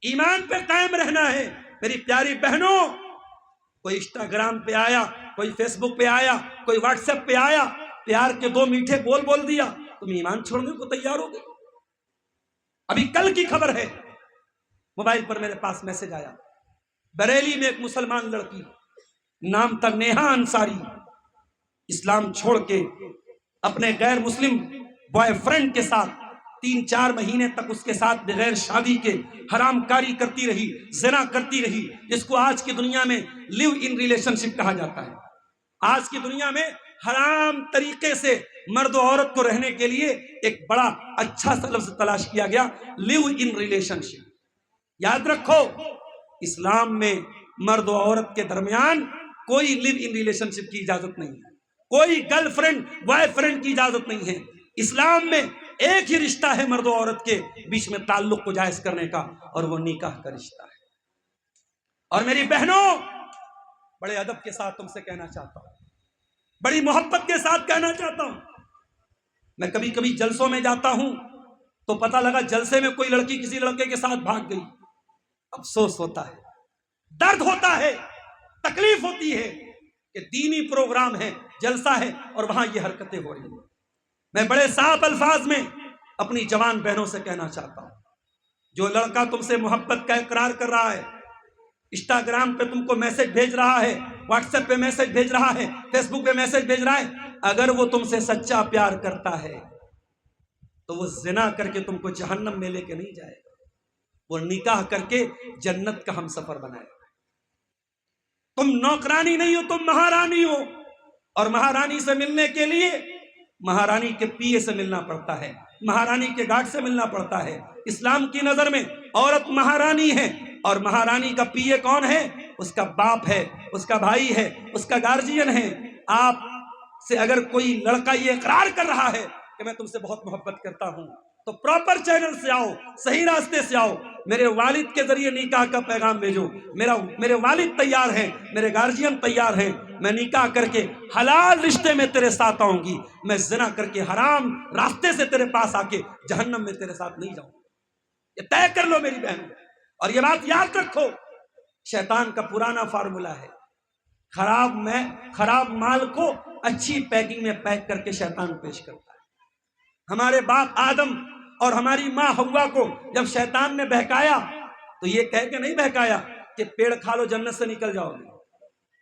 ایمان پہ قائم رہنا ہے میری پیاری بہنوں۔ کوئی انسٹاگرام پہ آیا، کوئی فیس بک پہ آیا، کوئی واٹس ایپ پہ آیا، پیار کے 2 میٹھے بول دیا، تم ایمان چھوڑنے کو تیار ہو گئے۔ ابھی کل کی خبر ہے، موبائل پر میرے پاس میسج آیا، بریلی میں ایک مسلمان لڑکی، نام تھا نیہا انصاری، اسلام چھوڑ کے اپنے غیر مسلم بوائے فرینڈ کے ساتھ 3-4 مہینے تک اس کے ساتھ بغیر شادی کے حرام کاری کرتی رہی، زنا کرتی رہی، جس کو آج کی دنیا میں لیو ان ریلیشن شپ کہا جاتا ہے۔ آج کی دنیا میں حرام طریقے سے مرد و عورت کو رہنے کے لیے ایک بڑا اچھا سا لفظ تلاش کیا گیا، لیو ان ریلیشن شپ۔ یاد رکھو، اسلام میں مرد و عورت کے درمیان کوئی لیو ان ریلیشن شپ کی اجازت نہیں ہے، کوئی گرل فرینڈ بوائے فرینڈ کی اجازت نہیں ہے۔ اسلام میں ایک ہی رشتہ ہے مرد و عورت کے بیچ میں تعلق کو جائز کرنے کا، اور وہ نکاح کا رشتہ ہے۔ اور میری بہنوں، بڑے ادب کے ساتھ تم سے کہنا چاہتا ہوں، بڑی محبت کے ساتھ کہنا چاہتا ہوں، میں کبھی کبھی جلسوں میں جاتا ہوں تو پتہ لگا جلسے میں کوئی لڑکی کسی لڑکے کے ساتھ بھاگ گئی، افسوس ہوتا ہے، درد ہوتا ہے، تکلیف ہوتی ہے کہ دینی پروگرام ہے، جلسہ ہے، اور وہاں یہ حرکتیں ہو رہی ہیں۔ میں بڑے صاف الفاظ میں اپنی جوان بہنوں سے کہنا چاہتا ہوں، جو لڑکا تم سے محبت کا اقرار کر رہا ہے، انسٹاگرام پہ تم کو میسج بھیج رہا ہے، واٹس ایپ پہ میسج بھیج رہا ہے، فیس بک پہ میسج بھیج رہا ہے، اگر وہ تم سے سچا پیار کرتا ہے تو وہ زنا کر کے تم کو جہنم میں لے کے نہیں جائے گا، وہ نکاح کر کے جنت کا ہم سفر بنائے گا۔ تم نوکرانی نہیں ہو، تم مہارانی ہو، اور مہارانی سے ملنے کے لیے مہارانی کے پیے سے ملنا پڑتا ہے، مہارانی کے گارڈ سے ملنا پڑتا ہے۔ اسلام کی نظر میں عورت مہارانی ہے، اور مہارانی کا پیے کون ہے؟ اس کا باپ ہے، اس کا بھائی ہے، اس کا گارجین ہے۔ آپ سے اگر کوئی لڑکا یہ اقرار کر رہا ہے کہ میں تم سے بہت محبت کرتا ہوں، تو پراپر چینل سے آؤ، صحیح راستے سے آؤ، میرے والد کے ذریعے نکاح کا پیغام بھیجو، میرے والد تیار ہیں، میرے گارجین تیار ہیں، میں نکاح کر کے حلال رشتے میں تیرے ساتھ آؤں گی، میں زنا کر کے حرام راستے سے تیرے پاس آ کے جہنم میں تیرے ساتھ نہیں جاؤں۔ یہ طے کر لو میری بہن، اور یہ بات یاد رکھو، شیطان کا پرانا فارمولا ہے، خراب مال کو اچھی پیکنگ میں پیک کر کے شیطان پیش کرتا ہے۔ ہمارے باپ آدم اور ہماری ماں حوا کو جب شیطان نے بہکایا تو یہ کہہ کے نہیں بہکایا کہ پیڑ کھا لو جنت سے نکل جاؤ گے۔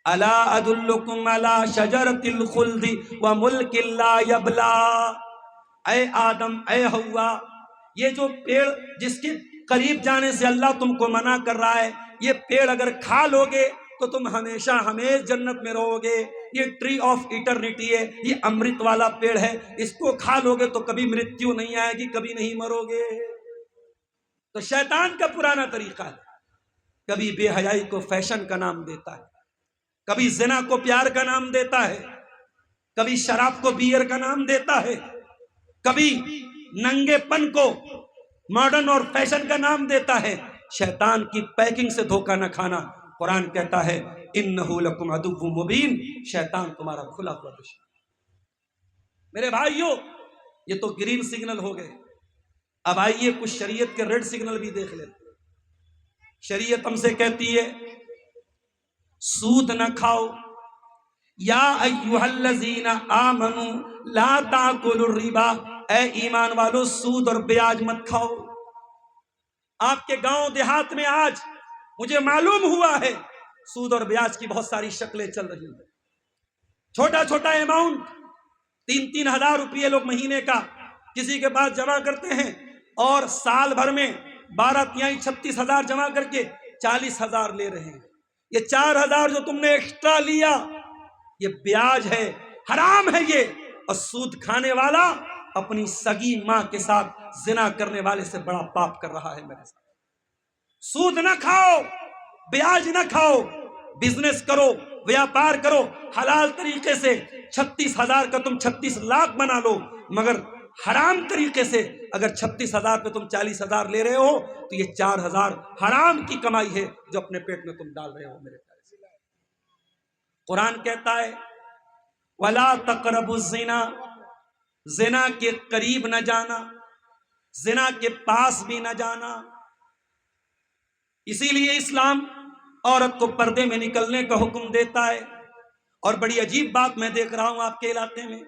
الا ادلکم علی شجرۃ الخلد وملک لا یبلا، اے آدم، اے حوا، یہ جو پیڑ جس کے قریب جانے سے اللہ تم کو منع کر رہا ہے، یہ پیڑ اگر کھا لو گے تو تم ہمیشہ ہمیش جنت میں رہو گے۔ یہ ٹری آف ایٹرنیٹی ہے، یہ امرت والا پیڑ ہے، اس کو کھا لو گے تو کبھی مرتیو نہیں آئے گی، کبھی نہیں مرو گے۔ تو شیطان کا پرانا طریقہ ہے، کبھی بے حیائی کو فیشن کا نام دیتا ہے، کبھی زنا کو پیار کا نام دیتا ہے، کبھی شراب کو بیئر کا نام دیتا ہے، کبھی ننگے پن کو ماڈرن اور فیشن کا نام دیتا ہے۔ شیطان کی پیکنگ سے دھوکہ نہ کھانا، قرآن کہتا ہے انہ لکم عدو مبین، شیطان تمہارا کھلا ہوا دشمن۔ میرے بھائیو، یہ تو گرین سگنل ہو گئے، اب آئیے کچھ شریعت کے ریڈ سگنل بھی دیکھ لیتے۔ شریعت ہم سے کہتی ہے سود نہ کھاؤ، یا ایھا الذین آمنوا لا تاکلوا الربا، اے ایمان والو سود اور بیاج مت کھاؤ۔ آپ کے گاؤں دیہات میں آج مجھے معلوم ہوا ہے سود اور بیاج کی بہت ساری شکلیں چل رہی ہیں۔ چھوٹا چھوٹا اماؤنٹ 3-3 ہزار روپئے لوگ مہینے کا کسی کے پاس جمع کرتے ہیں، اور سال بھر میں 12×3 = 36,000 جمع کر کے 40,000 لے رہے ہیں۔ یہ 4,000 جو تم نے ایکسٹرا لیا، یہ بیاج ہے، حرام ہے یہ۔ اور سود کھانے والا اپنی سگی ماں کے ساتھ زنا کرنے والے سے بڑا پاپ کر رہا ہے میرے ساتھ۔ سود نہ کھاؤ، بیاج نہ کھاؤ، بزنس کرو، ویاپار کرو حلال طریقے سے۔ 36,000 کا تم 36 لاکھ بنا لو، مگر حرام طریقے سے اگر 36,000 پہ تم 40,000 لے رہے ہو تو یہ 4,000 حرام کی کمائی ہے جو اپنے پیٹ میں تم ڈال رہے ہو میرے پیارے سے۔ قرآن کہتا ہے وَلَا تَقْرَبُوا الزِّنَا، زنا کے قریب نہ جانا، زنا کے پاس بھی نہ جانا۔ اسی لیے اسلام عورت کو پردے میں نکلنے کا حکم دیتا ہے۔ اور بڑی عجیب بات میں دیکھ رہا ہوں آپ کے علاقے میں،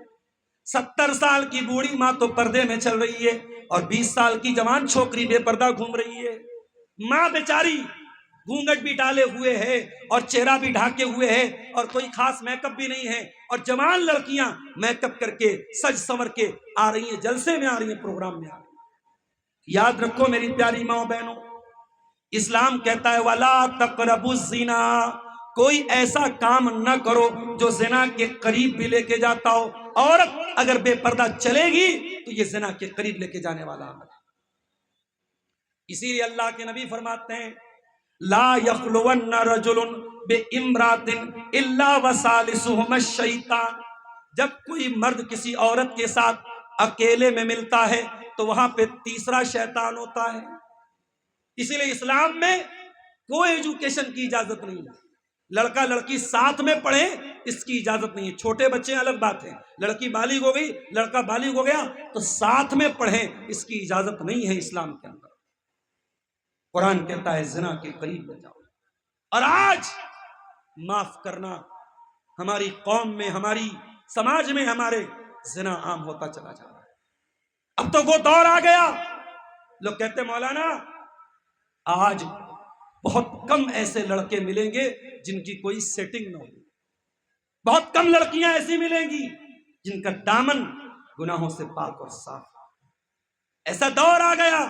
70 سال کی بوڑھی ماں تو پردے میں چل رہی ہے، اور 20 سال کی جوان چھوکری بے پردہ گھوم رہی ہے۔ ماں بیچاری گھونگھٹ بھی ڈالے ہوئے ہے اور چہرہ بھی ڈھاکے ہوئے ہے، اور کوئی خاص میک اپ بھی نہیں ہے، اور جوان لڑکیاں میک اپ کر کے سج سور کے آ رہی ہیں، جلسے میں آ رہی ہیں، پروگرام میں آ رہی ہیں۔ یاد رکھو میری پیاری ماں بہنوں، اسلام کہتا ہے وَلَا تَقْرَبُوا الزِّنَا، کوئی ایسا کام نہ کرو جو زنا کے قریب بھی لے کے جاتا ہو۔ عورت اگر بے پردہ چلے گی تو یہ زنا کے قریب لے کے جانے والا عمل ہے۔ اسی لیے اللہ کے نبی فرماتے ہیں لا یخلون رجل بامرأۃ الا وثالثهما الشیطان، جب کوئی مرد کسی عورت کے ساتھ اکیلے میں ملتا ہے تو وہاں پہ تیسرا شیطان ہوتا ہے۔ اسی لیے اسلام میں کوئی ایجوکیشن کی اجازت نہیں ہے، لڑکا لڑکی ساتھ میں پڑھیں اس کی اجازت نہیں ہے۔ چھوٹے بچے الگ بات ہے، لڑکی بالغ ہو گئی لڑکا بالغ ہو گیا تو ساتھ میں پڑھیں، اس کی اجازت نہیں ہے اسلام کے اندر۔ قرآن کہتا ہے زنا کے قریب نہ جاؤ۔ اور آج معاف کرنا ہماری قوم میں، ہماری سماج میں، ہمارے زنا عام ہوتا چلا جا رہا ہے۔ اب تو وہ دور آ گیا، لوگ کہتے مولانا آج بہت کم ایسے لڑکے ملیں گے جن کی کوئی سیٹنگ نہ ہو، بہت کم لڑکیاں ایسی ملیں گی جن کا دامن گناہوں سے پاک اور صاف۔ ایسا دور آ گیا،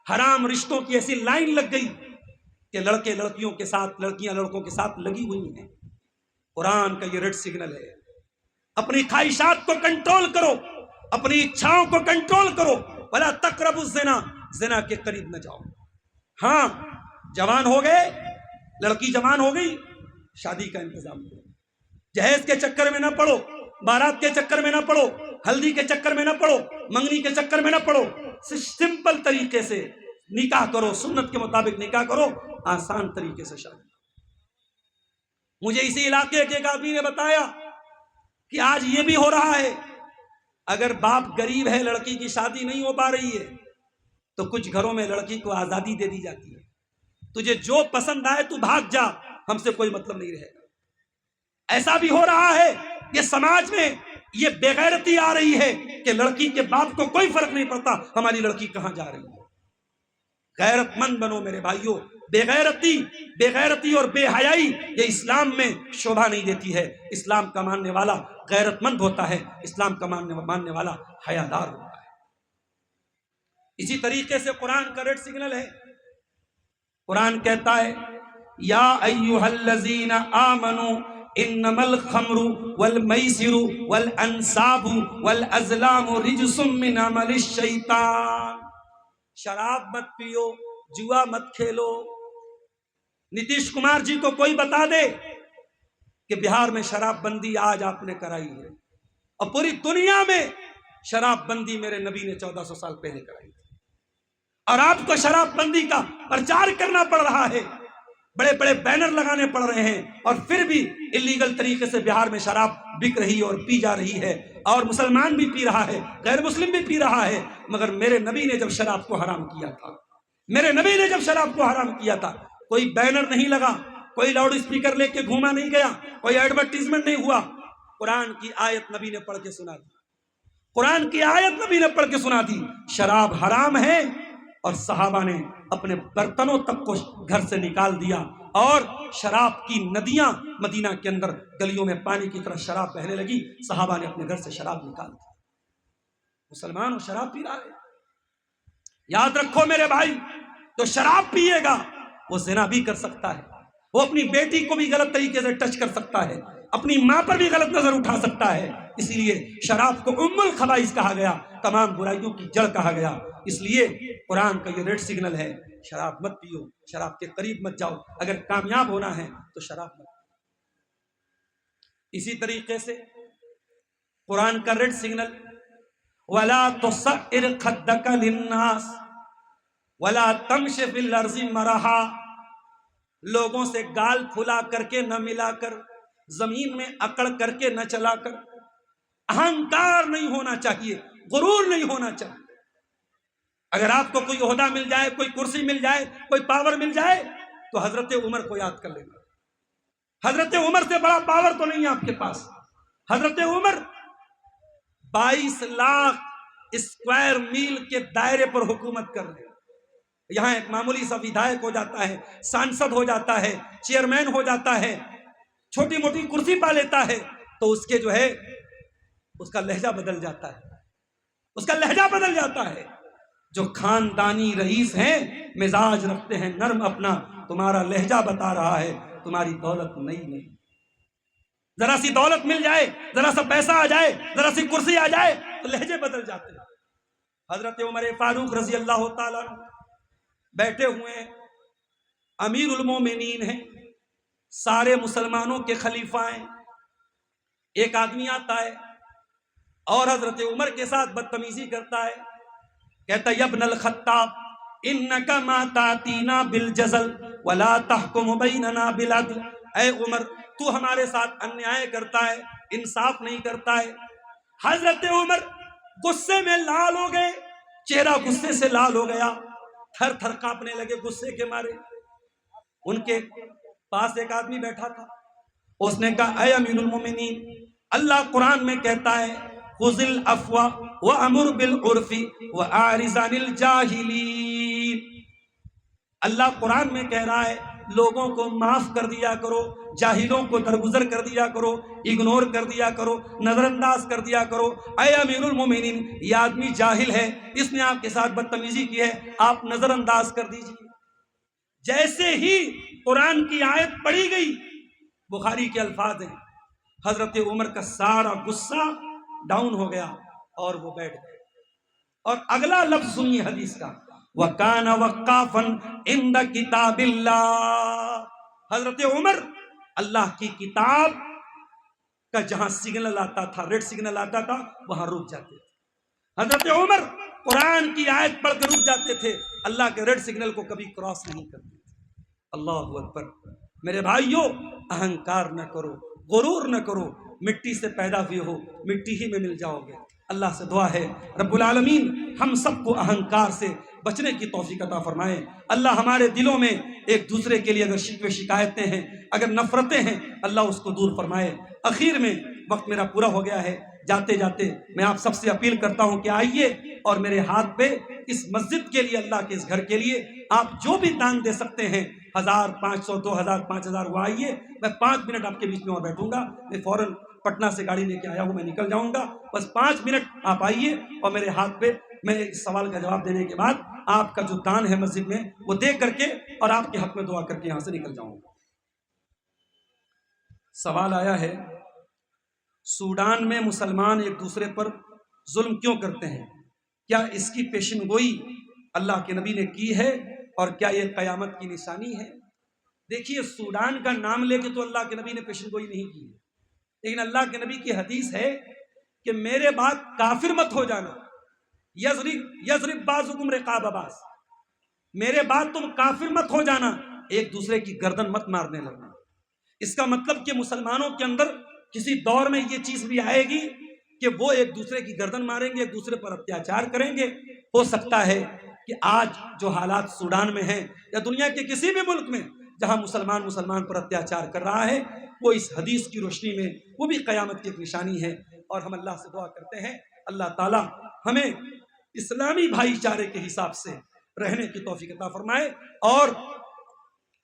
حرام رشتوں کی ایسی لائن لگ گئی کہ لڑکے لڑکیوں کے ساتھ، لڑکیاں لڑکوں کے ساتھ لگی ہوئی ہیں۔ قرآن کا یہ ریڈ سگنل ہے، اپنی خواہشات کو کنٹرول کرو، اپنی اچھاؤں کو کنٹرول کرو، ولا تقربوا الزنا، زنا کے قریب نہ جاؤ۔ ہاں جوان ہو گئے، لڑکی جوان ہو گئی، شادی کا انتظام کرو، جہیز کے چکر میں نہ پڑو، بارات کے چکر میں نہ پڑو، ہلدی کے چکر میں نہ پڑو، منگنی کے چکر میں نہ پڑو، سمپل طریقے سے نکاح کرو، سنت کے مطابق نکاح کرو، آسان طریقے سے شادی۔ مجھے اسی علاقے کے ایک آدمی نے بتایا کہ آج یہ بھی ہو رہا ہے، اگر باپ غریب ہے لڑکی کی شادی نہیں ہو پا رہی ہے تو کچھ گھروں میں لڑکی کو آزادی دے دی جاتی ہے، تجھے جو پسند آئے تو بھاگ جا، ہم سے کوئی مطلب نہیں رہے گا۔ ایسا بھی ہو رہا ہے کہ سماج میں یہ بے غیرتی آ رہی ہے کہ لڑکی کے باپ کو کوئی فرق نہیں پڑتا ہماری لڑکی کہاں جا رہی ہے۔ غیرت مند بنو میرے بھائیوں، بے غیرتی اور بے حیائی یہ اسلام میں شوبھا نہیں دیتی ہے۔ اسلام کا ماننے والا غیرت مند ہوتا ہے، اسلام کا ماننے والا حیادار ہوتا ہے۔ اسی طریقے سے قرآن کا ریڈ سگنل ہے، قرآن کہتا ہے یا ایھا الذین آمنوا انما الخمر والمیسر والانصاب والازلام رجس من عمل الشیطان، شراب مت پیو، جوا مت کھیلو۔ نتیش کمار جی کو کوئی بتا دے کہ بہار میں شراب بندی آج آپ نے کرائی ہے، اور پوری دنیا میں شراب بندی میرے نبی نے 1400 سال پہلے کرائی تھی، اور آپ کو شراب بندی کا پرچار کرنا پڑ رہا ہے، بڑے بڑے بینر لگانے پڑ رہے ہیں، اور پھر بھی اللیگل طریقے سے بہار میں شراب بک رہی اور پی جا رہی ہے، اور مسلمان بھی پی رہا ہے، غیر مسلم بھی پی رہا ہے۔ مگر میرے نبی نے جب شراب کو حرام کیا تھا، میرے نبی نے جب شراب کو حرام کیا تھا، کوئی بینر نہیں لگا، کوئی لاؤڈ اسپیکر لے کے گھوما نہیں گیا، کوئی ایڈورٹیزمنٹ نہیں ہوا، قرآن کی آیت نبی نے پڑھ کے سنا دی، قرآن کی آیت نبی نے پڑھ کے سنا دی، شراب حرام ہے، اور صحابہ نے اپنے برتنوں تک کو گھر سے نکال دیا، اور شراب کی ندیاں مدینہ کے اندر گلیوں میں پانی کی طرح شراب بہنے لگی، صحابہ نے اپنے گھر سے شراب نکال دی۔ مسلمان وہ شراب پی رہا ہے۔ یاد رکھو میرے بھائی، تو شراب پیے گا وہ زنا بھی کر سکتا ہے، وہ اپنی بیٹی کو بھی غلط طریقے سے ٹچ کر سکتا ہے، اپنی ماں پر بھی غلط نظر اٹھا سکتا ہے۔ اسی لیے شراب کو ام الخبائث کہا گیا، تمام برائیوں کی جڑ کہا گیا۔ اس لیے قرآن کا یہ ریڈ سگنل ہے، شراب مت پیو، شراب کے قریب مت جاؤ، اگر کامیاب ہونا ہے تو شراب مت پیو۔ اسی طریقے سے قرآن کا ریڈ سگنل وَلَا تُصَعِّرْ خَدَّكَ لِلنَّاسِ وَلَا تَمْشِ فِي الْأَرْضِ مَرَحًا، لوگوں سے گال پھلا کر کے نہ ملا کر، زمین میں اکڑ کر کے نہ چلا کر، اہنکار نہیں ہونا چاہیے، غرور نہیں ہونا چاہیے۔ اگر آپ کو کوئی عہدہ مل جائے، کوئی کرسی مل جائے، کوئی پاور مل جائے تو حضرت عمر کو یاد کر لینا۔ حضرت عمر سے بڑا پاور تو نہیں ہے آپ کے پاس۔ حضرت عمر 22 لاکھ اسکوائر میل کے دائرے پر حکومت کر رہے ہیں۔ یہاں ایک معمولی سا ودھائک ہو جاتا ہے، سانسد ہو جاتا ہے، چیئرمین ہو جاتا ہے، چھوٹی موٹی کرسی پا لیتا ہے تو اس کے جو ہے اس کا لہجہ بدل جاتا ہے، اس کا لہجہ بدل جاتا ہے۔ جو خاندانی رئیس ہیں مزاج رکھتے ہیں نرم اپنا، تمہارا لہجہ بتا رہا ہے تمہاری دولت نہیں. ذرا سی دولت مل جائے، ذرا سا پیسہ آ جائے، ذرا سی کرسی آ جائے تو لہجے بدل جاتے ہیں. حضرت عمر فاروق رضی اللہ تعالیٰ بیٹھے ہوئے ہیں، امیر المومنین ہیں، سارے مسلمانوں کے خلیفہ ہیں. ایک آدمی آتا ہے اور حضرت عمر کے ساتھ بدتمیزی کرتا ہے، کہتا ہے ابن الخطاب انک ما تاتینا بالجزل ولا تحکم بیننا بالعدل. اے عمر، تو ہمارے ساتھ انیائے کرتا ہے، انصاف نہیں کرتا ہے. حضرت عمر غصے میں لال ہو گئے، چہرہ غصے سے لال ہو گیا، تھر تھر کانپنے لگے غصے کے مارے. ان کے پاس ایک آدمی بیٹھا تھا، اس نے کہا اے امیر المومنین، اللہ قرآن میں کہتا ہے خذ العفو وامر بالعرف واعرض عن الجاہلین. اللہ قرآن میں کہہ رہا ہے لوگوں کو معاف کر دیا کرو، جاہلوں کو درگزر کر دیا کرو، اگنور کر دیا کرو، نظر انداز کر دیا کرو. اے امیر المومنین، یہ آدمی جاہل ہے، اس نے آپ کے ساتھ بدتمیزی کی ہے، آپ نظر انداز کر دیجیے. جیسے ہی قرآن کی آیت پڑھی گئی، بخاری کے الفاظ ہیں، حضرت عمر کا سارا غصہ ڈاؤن ہو گیا اور وہ بیٹھ گئے. اور اگلا لفظ سنیے حدیث کا، وَكَانَ وَقَّافًا عِنْدَ كِتَابِ اللَّهِ. حضرت عمر اللہ کی کتاب کا جہاں سگنل آتا تھا، ریڈ سگنل آتا تھا، وہاں رک جاتے تھے. حضرت عمر قرآن کی آیت پڑھ کر رک جاتے تھے، اللہ کے ریڈ سگنل کو کبھی کراس نہیں کرتے تھے. اللہ اکبر. میرے بھائیو، اہنکار نہ کرو، غرور نہ کرو. مٹی سے پیدا ہوئے ہو، مٹی ہی میں مل جاؤ گے. اللہ سے دعا ہے رب العالمین ہم سب کو اہنکار سے بچنے کی توفیق عطا فرمائے. اللہ ہمارے دلوں میں ایک دوسرے کے لیے اگر شکوے شکایتیں ہیں، اگر نفرتیں ہیں، اللہ اس کو دور فرمائے. اخیر میں وقت میرا پورا ہو گیا ہے، جاتے جاتے میں آپ سب سے اپیل کرتا ہوں کہ آئیے اور میرے ہاتھ پہ اس مسجد کے لیے، اللہ کے اس گھر کے لیے آپ جو بھی دان دے سکتے ہیں، 1000 500 2000 5000، وہ آئیے. میں 5 منٹ آپ کے بیچ میں اور بیٹھوں گا. میں فوراً پٹنہ سے گاڑی لے کے آیا ہوں، میں نکل جاؤں گا. بس 5 منٹ آپ آئیے اور میرے ہاتھ پہ میں اس سوال کا جواب دینے کے بعد آپ کا جو دان ہے مسجد میں وہ دے کر کے اور آپ کے حق میں دعا کر کے یہاں سے نکل جاؤں گا. سوال آیا ہے سوڈان میں مسلمان ایک دوسرے پر ظلم کیوں کرتے ہیں؟ کیا اس کی پیشن گوئی اللہ کے نبی نے کی ہے اور کیا یہ قیامت کی نشانی ہے؟ دیکھیے، سوڈان کا نام لے کے تو اللہ کے نبی نے پیشن گوئی نہیں کی ہے، لیکن اللہ کے نبی کی حدیث ہے کہ میرے بعد کافر مت ہو جانا. یضرب بعضکم رقاب بعض، میرے بعد تم کافر مت ہو جانا، ایک دوسرے کی گردن مت مارنے لگنا. اس کا مطلب کہ مسلمانوں کے اندر کسی دور میں یہ چیز بھی آئے گی کہ وہ ایک دوسرے کی گردن ماریں گے، ایک دوسرے پر اتیاچار کریں گے. ہو سکتا ہے کہ آج جو حالات سوڈان میں ہیں یا دنیا کے کسی بھی ملک میں جہاں مسلمان پر اتیاچار کر رہا ہے، وہ اس حدیث کی روشنی میں وہ بھی قیامت کی ایک نشانی ہے. اور ہم اللہ سے دعا کرتے ہیں اللہ تعالی ہمیں اسلامی بھائی چارے کے حساب سے رہنے کی توفیق عطا فرمائے. اور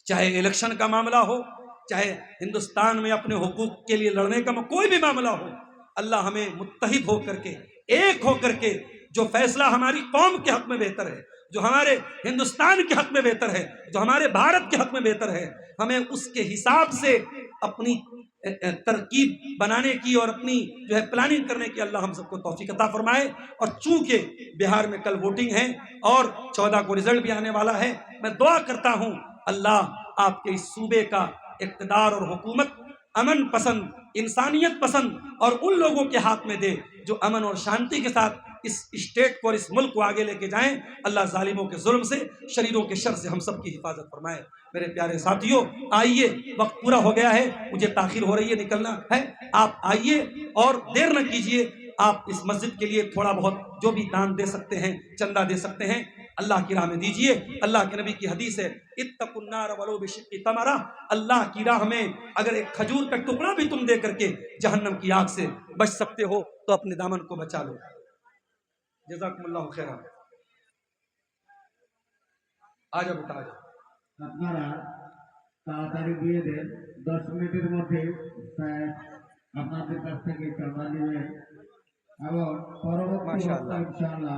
چاہے الیکشن کا معاملہ ہو، چاہے ہندوستان میں اپنے حقوق کے لیے لڑنے کا کوئی بھی معاملہ ہو، اللہ ہمیں متحد ہو کر کے، ایک ہو کر کے، جو فیصلہ ہماری قوم کے حق میں بہتر ہے، جو ہمارے ہندوستان کے حق میں بہتر ہے، جو ہمارے بھارت کے حق میں بہتر ہے، ہمیں اس کے حساب سے اپنی ترکیب بنانے کی اور اپنی جو ہے پلاننگ کرنے کی اللہ ہم سب کو توفیق عطا فرمائے. اور چونکہ بہار میں کل ووٹنگ ہے اور 14 کو رزلٹ بھی آنے والا ہے، میں دعا کرتا ہوں اللہ آپ کے اس صوبے کا اقتدار اور حکومت امن پسند، انسانیت پسند اور ان لوگوں کے ہاتھ میں دے جو امن اور شانتی کے ساتھ اس اسٹیٹ کو اور اس ملک کو آگے لے کے جائیں. اللہ ظالموں کے ظلم سے، شریروں کے شر سے ہم سب کی حفاظت فرمائے. میرے پیارے ساتھیوں، آئیے، وقت پورا ہو گیا ہے، مجھے تاخیر ہو رہی ہے، نکلنا ہے. آپ آئیے اور دیر نہ کیجیے. آپ اس مسجد کے لیے تھوڑا بہت جو بھی دان دے سکتے ہیں، چندہ دے سکتے ہیں، اللہ کی راہ میں دیجیے. اللہ کے نبی کی حدیث ہے اتقوا النار ولو بشق تمرہ، اللہ کی راہ میں اگر ایک کھجور کا ٹکڑا بھی تم دے کر کے جہنم کی آگ سے بچ سکتے ہو تو اپنے دامن کو بچا لو. جزاکم اللہ خیرا. آجا بیٹا آجا. আপনারা তাড়াতাড়ি দিয়ে দেন, 10 মিনিটের মধ্যে আপনাদের কাছ থেকে চাঁদা নেবেন এবং পরবর্তী মাশাআল্লাহ। ইনশাআল্লাহ